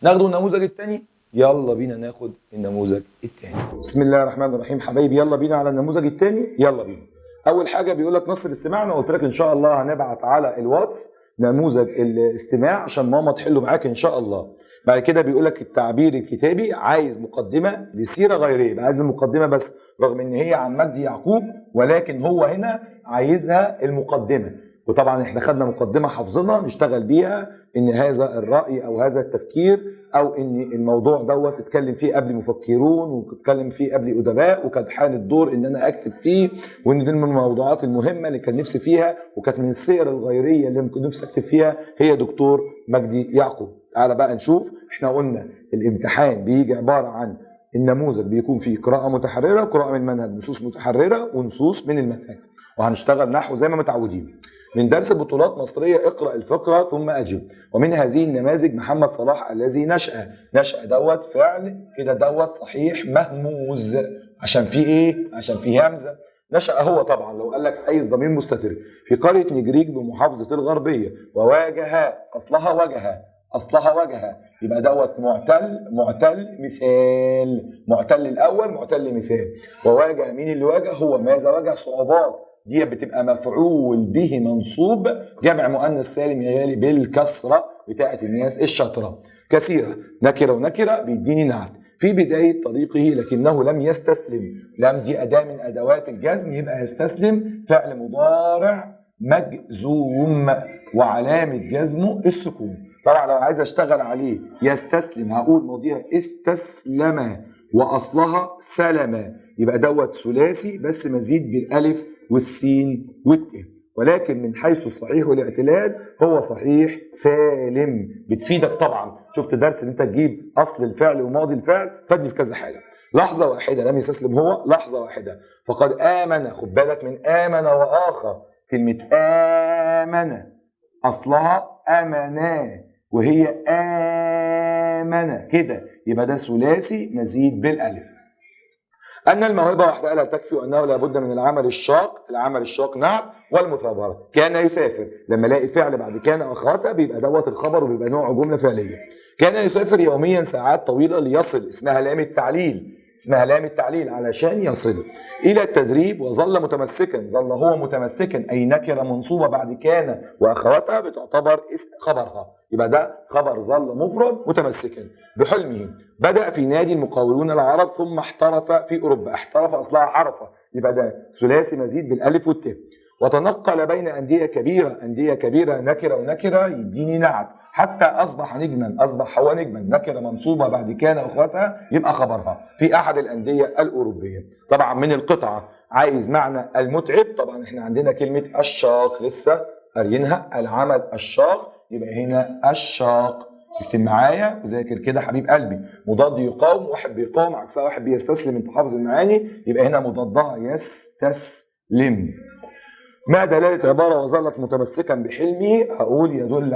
ناخدوا النموذج التاني، يلا بينا ناخد النموذج التاني. بسم الله الرحمن الرحيم حبايبي، يلا بينا على النموذج التاني، يلا بينا. أول حاجة بيقول لك نص الاستماع، أنا قلت لك إن شاء الله هنبعت على الواتس نموذج الاستماع عشان ماما تحله معاك ان شاء الله. بعد كده بيقول لك التعبير الكتابي، عايز مقدمه لسيره غيريه، يبقى عايز المقدمه بس رغم ان هي عن مجدي يعقوب، ولكن هو هنا عايزها المقدمه. وطبعا احنا خدنا مقدمه حافظينها نشتغل بيها ان هذا الراي او هذا التفكير او ان الموضوع دوت اتكلم فيه قبل مفكرون واتكلم فيه قبل ادباء، وكان حان الدور ان انا اكتب فيه، وان دي من الموضوعات المهمه اللي كان نفسي فيها، وكانت من السير الغيريه اللي ممكن نفسي اكتب فيها هي دكتور مجدي يعقوب. تعالى بقى نشوف، احنا قلنا الامتحان بيجي عباره عن النموذج بيكون فيه قراءه متحرره، قراءه من المنهج، نصوص متحرره ونصوص من المنهج، وهنشتغل نحو زي ما متعودين. من درس بطولات مصرية اقرأ الفقرة ثم أجب. ومن هذه النماذج محمد صلاح الذي نشأ دوت فعل كده دوت صحيح مهموز عشان فيه ايه؟ عشان فيه همزة. نشأ هو طبعا لو قال لك عايز ضمير مستتر في قرية نجريج بمحافظة الغربية، وواجه أصلها وجه يبقى دوت معتل مثال، معتل الأول معتل مثال. وواجه مين اللي واجه؟ هو ماذا واجه؟ صعوبات، دي بتبقى مفعول به منصوب جمع مؤنث سالم يا غالي بالكسرة بتاعة الناس الشاطرة. كثيرة نكرة ونكرة بيديني نعت في بداية طريقه لكنه لم يستسلم. لم دي أداة من أدوات الجزم، يبقى يستسلم فعل مضارع مجزوم وعلامة جزمه السكون. طبعا لو عايز اشتغل عليه يستسلم هقول ماضيها استسلم واصلها سلم، يبقى دوت ثلاثي بس مزيد بالالف والسين والتاء، ولكن من حيث الصحيح والاعتلال هو صحيح سالم. بتفيدك طبعا، شفت درس ان انت تجيب اصل الفعل وماضي الفعل، فادني في كذا حاجه. لحظه واحده لم يستسلم هو، لحظه واحده فقد امن. خد بالك من امن واخر، كلمه امن اصلها امنا وهي امنه كده، يبقى ده ثلاثي مزيد بالالف. أن الموهبة وحدها لا تكفي وأنه لابد من العمل الشاق. العمل الشاق نعت والمثابرة. كان يسافر، لما الاقي فعل بعد كان أخرتها بيبقى دوت الخبر وبيبقى نوع جملة فعلية. كان يسافر يوميا ساعات طويلة ليصل، اسمها لام التعليل، اسمها لام التعليل علشان يصل إلى التدريب. وظل متمسكا، ظل هو متمسكا أي نكرة منصوبة بعد كان وأخواتها بتعتبر خبرها، يبقى ده خبر ظل مفرد متمسكا بحلمه. بدأ في نادي المقاولون العرب ثم احترف في أوروبا. احترف أصلها حرفة، يبقى ده ثلاثي مزيد بالألف والتاء. وتنقل بين أندية كبيرة، أندية كبيرة نكرة ونكرة يديني نعت، حتى أصبح نجما، أصبح هو نجما، نكرة منصوبة بعد كان أخواتها يبقى خبرها في أحد الأندية الأوروبية. طبعا من القطعة عايز معنى المتعب، طبعا احنا عندنا كلمة الشاق لسه قاريينها، العمل الشاق، يبقى هنا الشاق. اكتب معايا وذاكر كده حبيب قلبي. مضاد يقاوم، واحد بيقاوم عكسها واحد بيستسلم، انت حافظ المعاني، يبقى هنا مضادها يستسلم. ما دلالة عبارة وظلت متمسكا بحلمه؟ أقول يدل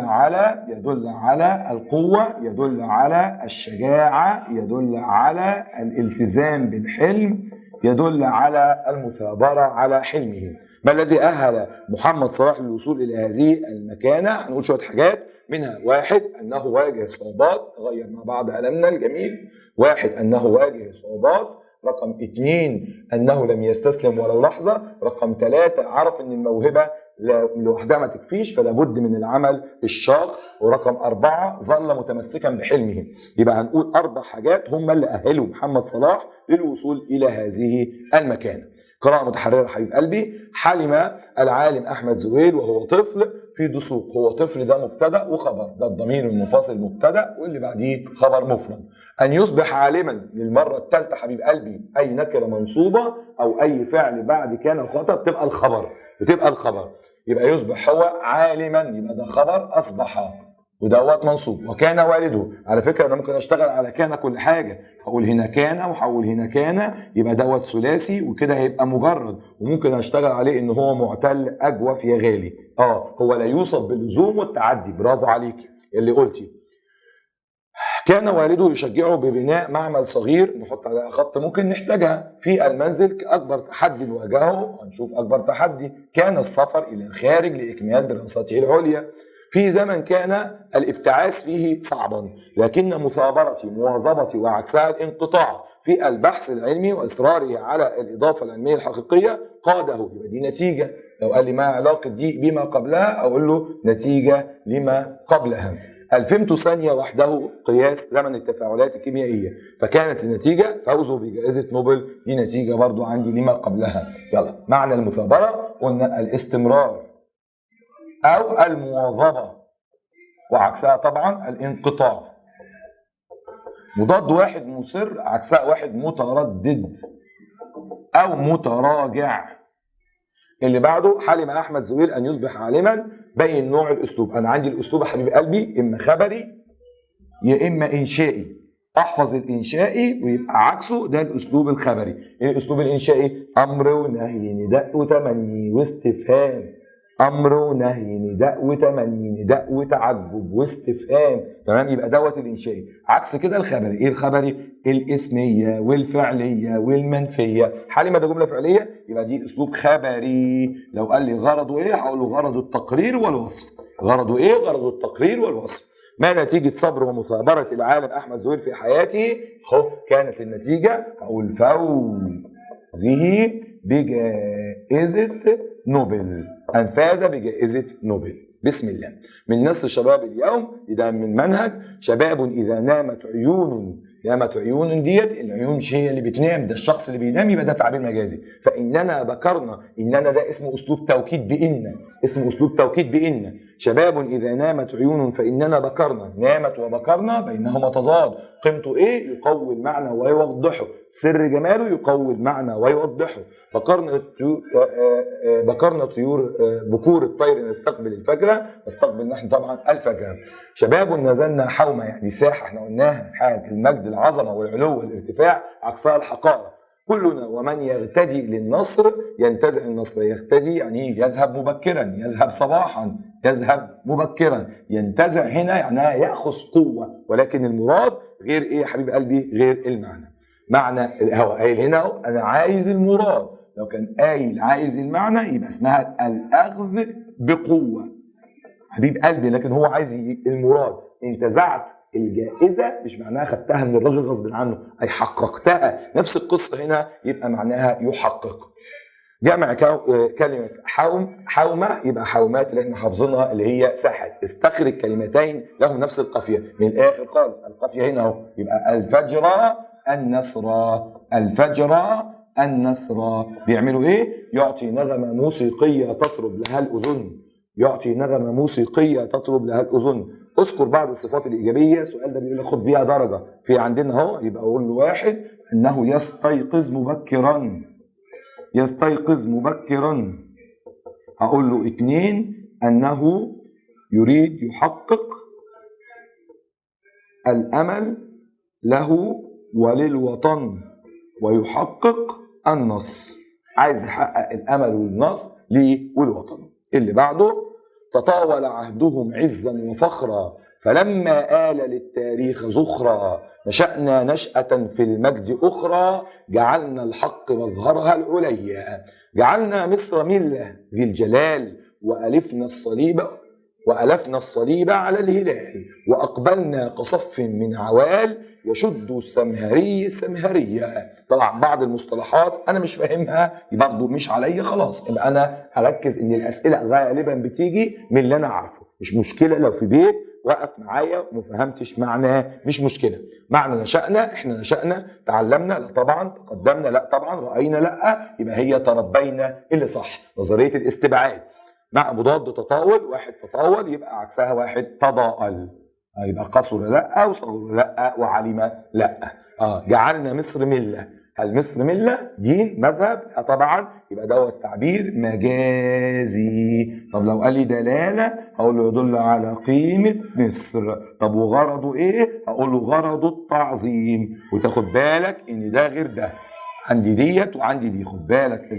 على القوة، يدل على الشجاعة، يدل على الالتزام بالحلم، يدل على المثابرة على حلمه. ما الذي أهل محمد صلاح للوصول إلى هذه المكانة؟ هنقول شوية حاجات منها. واحد، أنه واجه صعوبات، غير مع بعض قلمنا الجميل. واحد، أنه واجه صعوبات. رقم 2، أنه لم يستسلم ولو لحظة. رقم 3، عرف أن الموهبة لوحدها ما تكفيش فلا بد من العمل الشاق. ورقم 4، ظل متمسكا بحلمه. يبقى هنقول 4 حاجات هم اللي أهلوا محمد صلاح للوصول إلى هذه المكانة. قراءة متحررة حبيب قلبي. حلم العالم أحمد زويل وهو طفل في دسوق. هو طفل ده مبتدأ وخبر، ده الضمير المنفصل مبتدأ واللي بعديه خبر مفرد. أن يصبح عالما للمرة الثالثة حبيب قلبي، أي نكرة منصوبة أو أي فعل بعد كان الخطأ بتبقى الخبر، يبقى يصبح هو عالما، يبقى ده خبر أصبح ودوت منصوب. وكان والده، على فكره انا ممكن اشتغل على كان كل حاجه، هقول هنا كان وحول هنا كان، يبقى دوت ثلاثي وكده هيبقى مجرد. وممكن اشتغل عليه ان هو معتل اجوف يا غالي. هو لا يوصف باللزوم والتعدي. برافو عليكي اللي قلتي. كان والده يشجعه ببناء معمل صغير، نحط عليها خط ممكن نحتاجها، في المنزل كأكبر تحدي واجهه. هنشوف أكبر تحدي كان السفر إلى الخارج لإكمال دراسته العليا. في زمن كان الابتعاث فيه صعبا، لكن مثابرتي مواظبتي وعكسها الانقطاع في البحث العلمي وإصراره على الإضافة العلمية الحقيقية قاده. يبقى دي نتيجة. لو قال لي ما علاقة دي بما قبلها أقول له نتيجة لما قبلها. الفيمتو ثانية وحده قياس زمن التفاعلات الكيميائية، فكانت النتيجة فوزه بجائزة نوبل. دي نتيجة برضو عندي لما قبلها. يلا، معنى المثابرة قلنا الاستمرار أو المواظبة، وعكسها طبعا الانقطاع. مضاد واحد مصر، عكسها واحد متردد أو متراجع. اللي بعده حلم أحمد زويل أن يصبح عالما. بين نوع الأسلوب. أنا عندي الأسلوب يا حبيب قلبي إما خبري يا إما إنشائي. أحفظ الإنشائي ويبقى عكسه ده الأسلوب الخبري. إيه الأسلوب الإنشائي؟ أمر ونهي، نداء وتمني واستفهام. أمر ونهي، نداء وتمني، نداء وتعجب واستفهام. تمام، يبقى دوت الإنشائي. عكس كده الخبري. إيه الخبري؟ الاسمية والفعلية والمنفية. حلم ده جملة فعلية، يبقى دي أسلوب خبري. لو قال لي غرضه إيه هقول له غرض التقرير والوصف. غرضه إيه؟ غرض التقرير والوصف. ما نتيجة صبر ومثابرة العالم أحمد زويل في حياته؟ كانت النتيجة هقول فوزه بجائزة نوبل. أن فاز بجائزة نوبل. بسم الله. من نصر شباب اليوم، إذا من منهج شباب إذا نامت عيون نامت عيون ديت، العيون مش هي اللي بتنام، ده الشخص اللي بينام، يبقى ده تعبير مجازي. فإننا بكرنا، إننا ده اسمه أسلوب توكيد بإن، اسمه أسلوب توكيد بإن. شباب إذا نامت عيون فإننا بكرنا، نامت وبكرنا بينهما تضاد، قيمته إيه؟ يقوي المعنى ويوضحه، سر جماله يقوي المعنى ويوضحه. بكرنا طيور، بكور الطير نستقبل الفجر، نستقبل نحن طبعا الفجر. شباب نزلنا حومة، يعني ساحة، احنا قلناها حاجة المجد، العظمة والعلو والارتفاع، عكسها الحقارة. كلنا ومن يغتدي للنصر ينتزع النصر. يغتدي يعني يذهب مبكرا، يذهب صباحا، يذهب مبكرا. ينتزع هنا يعني يأخذ قوة، ولكن المراد غير ايه يا حبيب قلبي؟ غير المعنى. معنى هو قايل هنا انا عايز المراد، لو كان قايل عايز المعنى يبقى اسمها الأخذ بقوة حبيب قلبي، لكن هو عايز المراد. انتزعت الجائزة مش معناها خدتها من الراجل غصب عنه، أي حققتها. نفس القصة هنا يبقى معناها يحقق. جمع كلمة حومة يبقى حومات اللي احنا حافظينها اللي هي ساحات. استخرج كلمتين لهم نفس القافية من الآخر خالص، القافية هنا اهو، يبقى الفجر النصر، الفجر النصر. بيعملوا ايه؟ يعطي نغمة موسيقية تطرب لها الأذن، يعطي نغمة موسيقية تطرب لها الأذن. اذكر بعض الصفات الإيجابية، السؤال ده بيقول لك خد بيها درجة في عندنا اهو. يبقى أقول له واحد أنه يستيقظ مبكرا، يستيقظ مبكرا. هقول له اتنين أنه يريد يحقق الأمل له وللوطن ويحقق النصر. عايز يحقق الأمل والنصر ليه والوطن. اللي بعده تطاول عهدهم عزا وفخرا فلما آل للتاريخ زخرا نشأنا نشأة في المجد أخرى جعلنا الحق مظهرها العليا جعلنا مصر ملة ذي الجلال وألفنا الصليب على الهلال وأقبلنا كصف من عوال يشد السمهري السمهرية. طبعا بعض المصطلحات أنا مش فاهمها برضه مش عليا، خلاص يبقى أنا هركز إن الأسئلة غالبا بتيجي من اللي أنا عارفه. مش مشكلة لو في بيت وقف معايا وما فهمتش معناه، مش مشكلة. معنى نشأنا، احنا نشأنا، تعلمنا لا طبعا، تقدمنا لا طبعا، رأينا لا، يبقى هي تربينا اللي صح. نظرية الاستبعاد مع مضاد تطاول، واحد تطاول يبقى عكسها واحد تضاءل، يبقى قصر لا وصغر لا وعلم لا. جعلنا مصر ملة. هل مصر ملة دين مذهب؟ لا طبعا، يبقى دوت تعبير مجازي. طب لو قال لي دلالة هقول له يدل على قيمة مصر. طب وغرضه ايه؟ هقول له غرضه التعظيم. وتاخد بالك ان ده غير ده، عندي ديت وعندي دي، خد بالك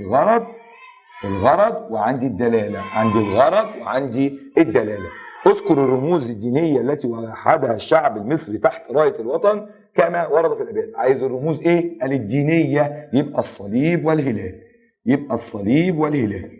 الغرض وعندي الدلالة، عندي الغرض وعندي الدلالة. اذكر الرموز الدينية التي وحدها الشعب المصري تحت راية الوطن كما ورد في الأبيات. عايز الرموز ايه؟ قال الدينية، يبقى الصليب والهلال، يبقى الصليب والهلال.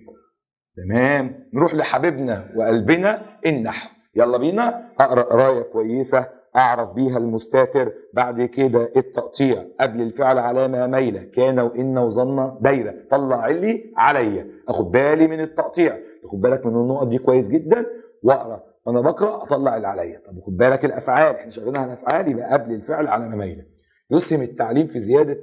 تمام. نروح لحبيبنا وقلبنا النحو. يلا بينا اقرا قرايه كويسه اعرف بيها المستتر. بعد كده التقطيع قبل الفعل علامه مايله، كان وان وظن دايره، طلع لي عليا، اخد بالي من التقطيع، تاخد بالك من النقط دي كويس جدا. واقرا وانا بقرا اطلع اللي عليا. طب خد بالك الافعال، احنا شغالين على الافعال، يبقى قبل الفعل علامه مايله. يسهم التعليم في زياده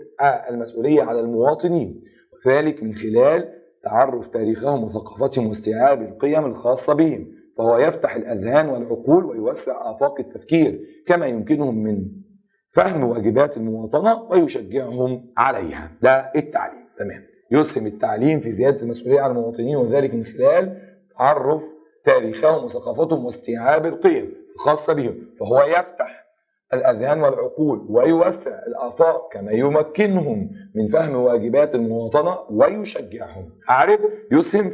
المسؤوليه على المواطنين، وذلك من خلال تعرف تاريخهم وثقافتهم واستيعاب القيم الخاصه بهم، فهو يفتح الأذهان والعقول ويوسع آفاق التفكير، كما يمكنهم من فهم واجبات المواطنة ويشجعهم عليها. ده التعليم. تمام. يسهم التعليم في زيادة المسؤولية على المواطنين، وذلك من خلال تعرف تاريخهم وثقافتهم واستيعاب القيم الخاصة بهم، فهو يفتح الأذهان والعقول ويوسع الآفاق كما يمكنهم من فهم واجبات المواطنة ويشجعهم. أعرف يسهم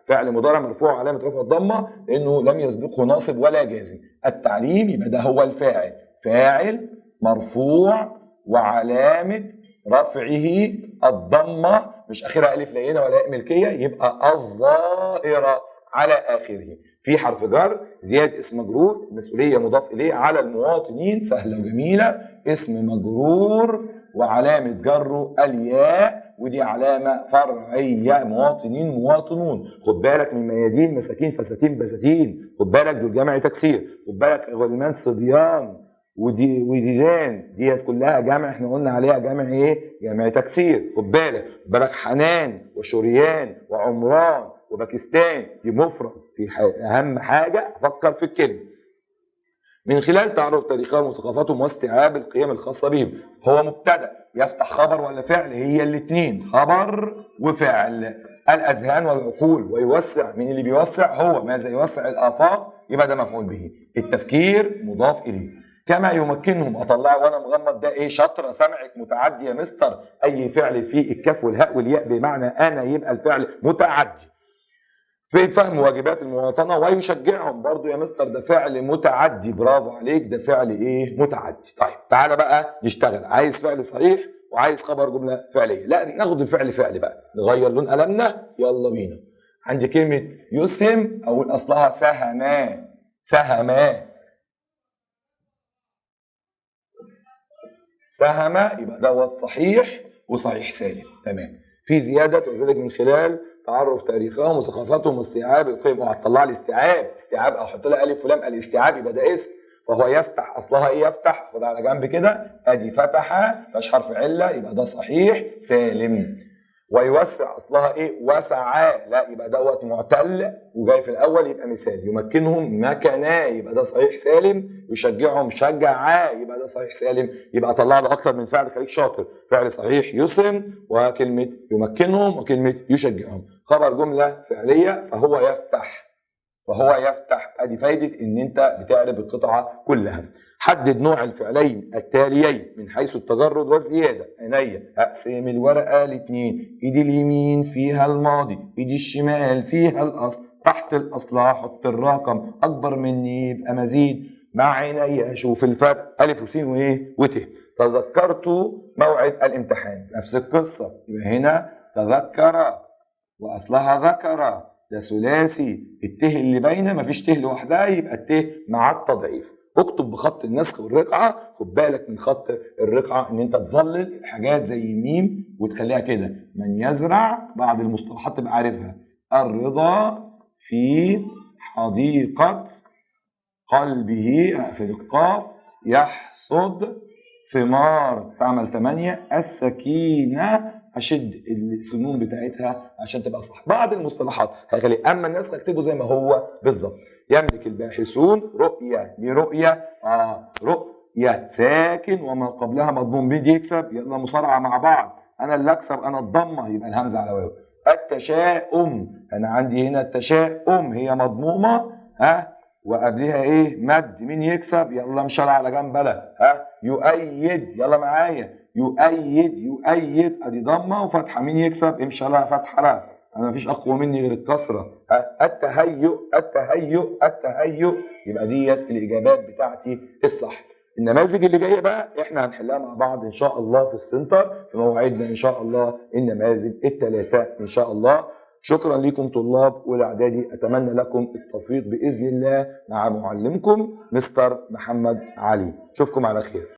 فعل مضارع مرفوع علامة رفع الضمة لأنه لم يسبقه ناصب ولا جازم. التعليم يبقى ده هو الفاعل، فاعل مرفوع وعلامة رفعه الضمة، مش آخرها ألف لينة ولا ياء ملكية، يبقى الظاهرة على آخره. في حرف جر، زيادة اسم مجرور، مسؤولية مضاف إليه على المواطنين، سهلة وجميلة، اسم مجرور وعلامة جره الياء، ودي علامة فرعية، مواطنين مواطنون. خد بالك من ميادين مساكين فساتين بساتين، خد بالك دول جمع تكسير، خد بالك غلمان صبيان وديدان ديت كلها جمع، احنا قلنا عليها جمع ايه؟ جمع تكسير. خد بالك حنان وشريان وعمران وباكستان دي مفرد. في اهم حاجه افكر في الكلمه. من خلال تعرف تاريخهم وثقافتهم واستيعاب القيم الخاصه بهم. هو مبتدا يفتح خبر ولا فعل؟ هي الاثنين، خبر وفعل. الاذهان والعقول ويوسع. من اللي بيوسع؟ هو. ماذا يوسع؟ الافاق، يبقى ده مفعول به. التفكير مضاف اليه. كما يمكنهم. اطلعه وانا مغمض، ده ايه؟ شطره. سمعك متعدي يا مستر. اي فعل فيه الكاف والهاء والياء بمعنى انا يبقى الفعل متعدي. في فهم واجبات المواطنه. ويشجعهم برضو يا مستر، ده فعل متعدي. برافو عليك، ده فعل ايه؟ متعدي. طيب تعالى بقى نشتغل. عايز فعل صحيح وعايز خبر جمله فعليه. لا، ناخد الفعل فعل بقى، نغير لون قلمنا. يلا بينا. عندي كلمه يسهم، اقول اصلها سهما. سهم، يبقى دوت صحيح وصحيح سالم. تمام. في زياده، وذلك من خلال تعرف تاريخهم وثقافتهم واستيعاب القيم. وهتطلع لي استيعاب او احط لها الف ولام. الاستيعاب يبقى ده اسم. فهو يفتح، اصلها ايه؟ يفتح. خد على جنب كده، ادي فتح فيهاش حرف عله، يبقى ده صحيح سالم. ويوسع، اصلها ايه؟ وسعا. لا، يبقى دوت معتل وجاي في الاول، يبقى مثال. يمكنهم مكنا، يبقى ده صحيح سالم. يشجعهم شجعا، يبقى ده صحيح سالم. يبقى طلع له اكتر من فعل، خليك شاطر. فعل صحيح يسهم، وكلمه يمكنهم، وكلمه يشجعهم. خبر جمله فعليه، فهو يفتح. ادي فايده ان انت بتعرب القطعه كلها. حدد نوع الفعلين التاليين من حيث التجرد والزياده. عينيا. اقسم الورقه لاثنين. ايدي اليمين فيها الماضي، ايدي الشمال فيها الاصل. تحت الاصل هحط الرقم، اكبر مني يبقى مزيد. مع عينيا اشوف الفرق. الف وسين وايه وت. تذكرت موعد الامتحان. نفس القصه. يبقى هنا تذكر واصلها ذكر. ده ثلاثي. الته اللي باينه مفيش ته لوحدها، يبقى الته مع التضعيف. اكتب بخط النسخ والرقعه. خد بالك من خط الرقعه ان انت تظلل الحاجات زي الميم وتخليها كده. من يزرع، بعض المصطلحات تبقى عارفها. الرضا في حديقه قلبه، اقفل القاف. يحصد ثمار، تعمل 8. السكينه، اشد السنون بتاعتها عشان تبقى صح. بعض المصطلحات هيخلي، اما الناس اكتبه زي ما هو بالظبط. يملك الباحثون رؤيه. دي رؤيه، رؤيه ساكن وما قبلها مضموم. مين يكسب؟ يلا مصارعه مع بعض. انا اللي اكسب، انا الضمه، يبقى الهمزه على واو. التشاؤم، انا عندي هنا التشاؤم هي مضمومه وقبلها ايه؟ مد. مين يكسب؟ يلا مشارع على جنب بلا. يؤيد، يلا معايا. يؤيد ادي ضمه وفتحه. مين يكسب؟ امشي لها فتحه. لا، انا مفيش اقوى مني غير الكسره. التهيؤ يبقى ديت الاجابات بتاعتي الصح. النماذج اللي جايه بقى احنا هنحلها مع بعض ان شاء الله في السنتر في موعدنا ان شاء الله. النماذج الثلاثه ان شاء الله. شكرا لكم طلاب اولى اعدادي. اتمنى لكم التوفيق باذن الله مع معلمكم مستر محمد علي. اشوفكم على خير.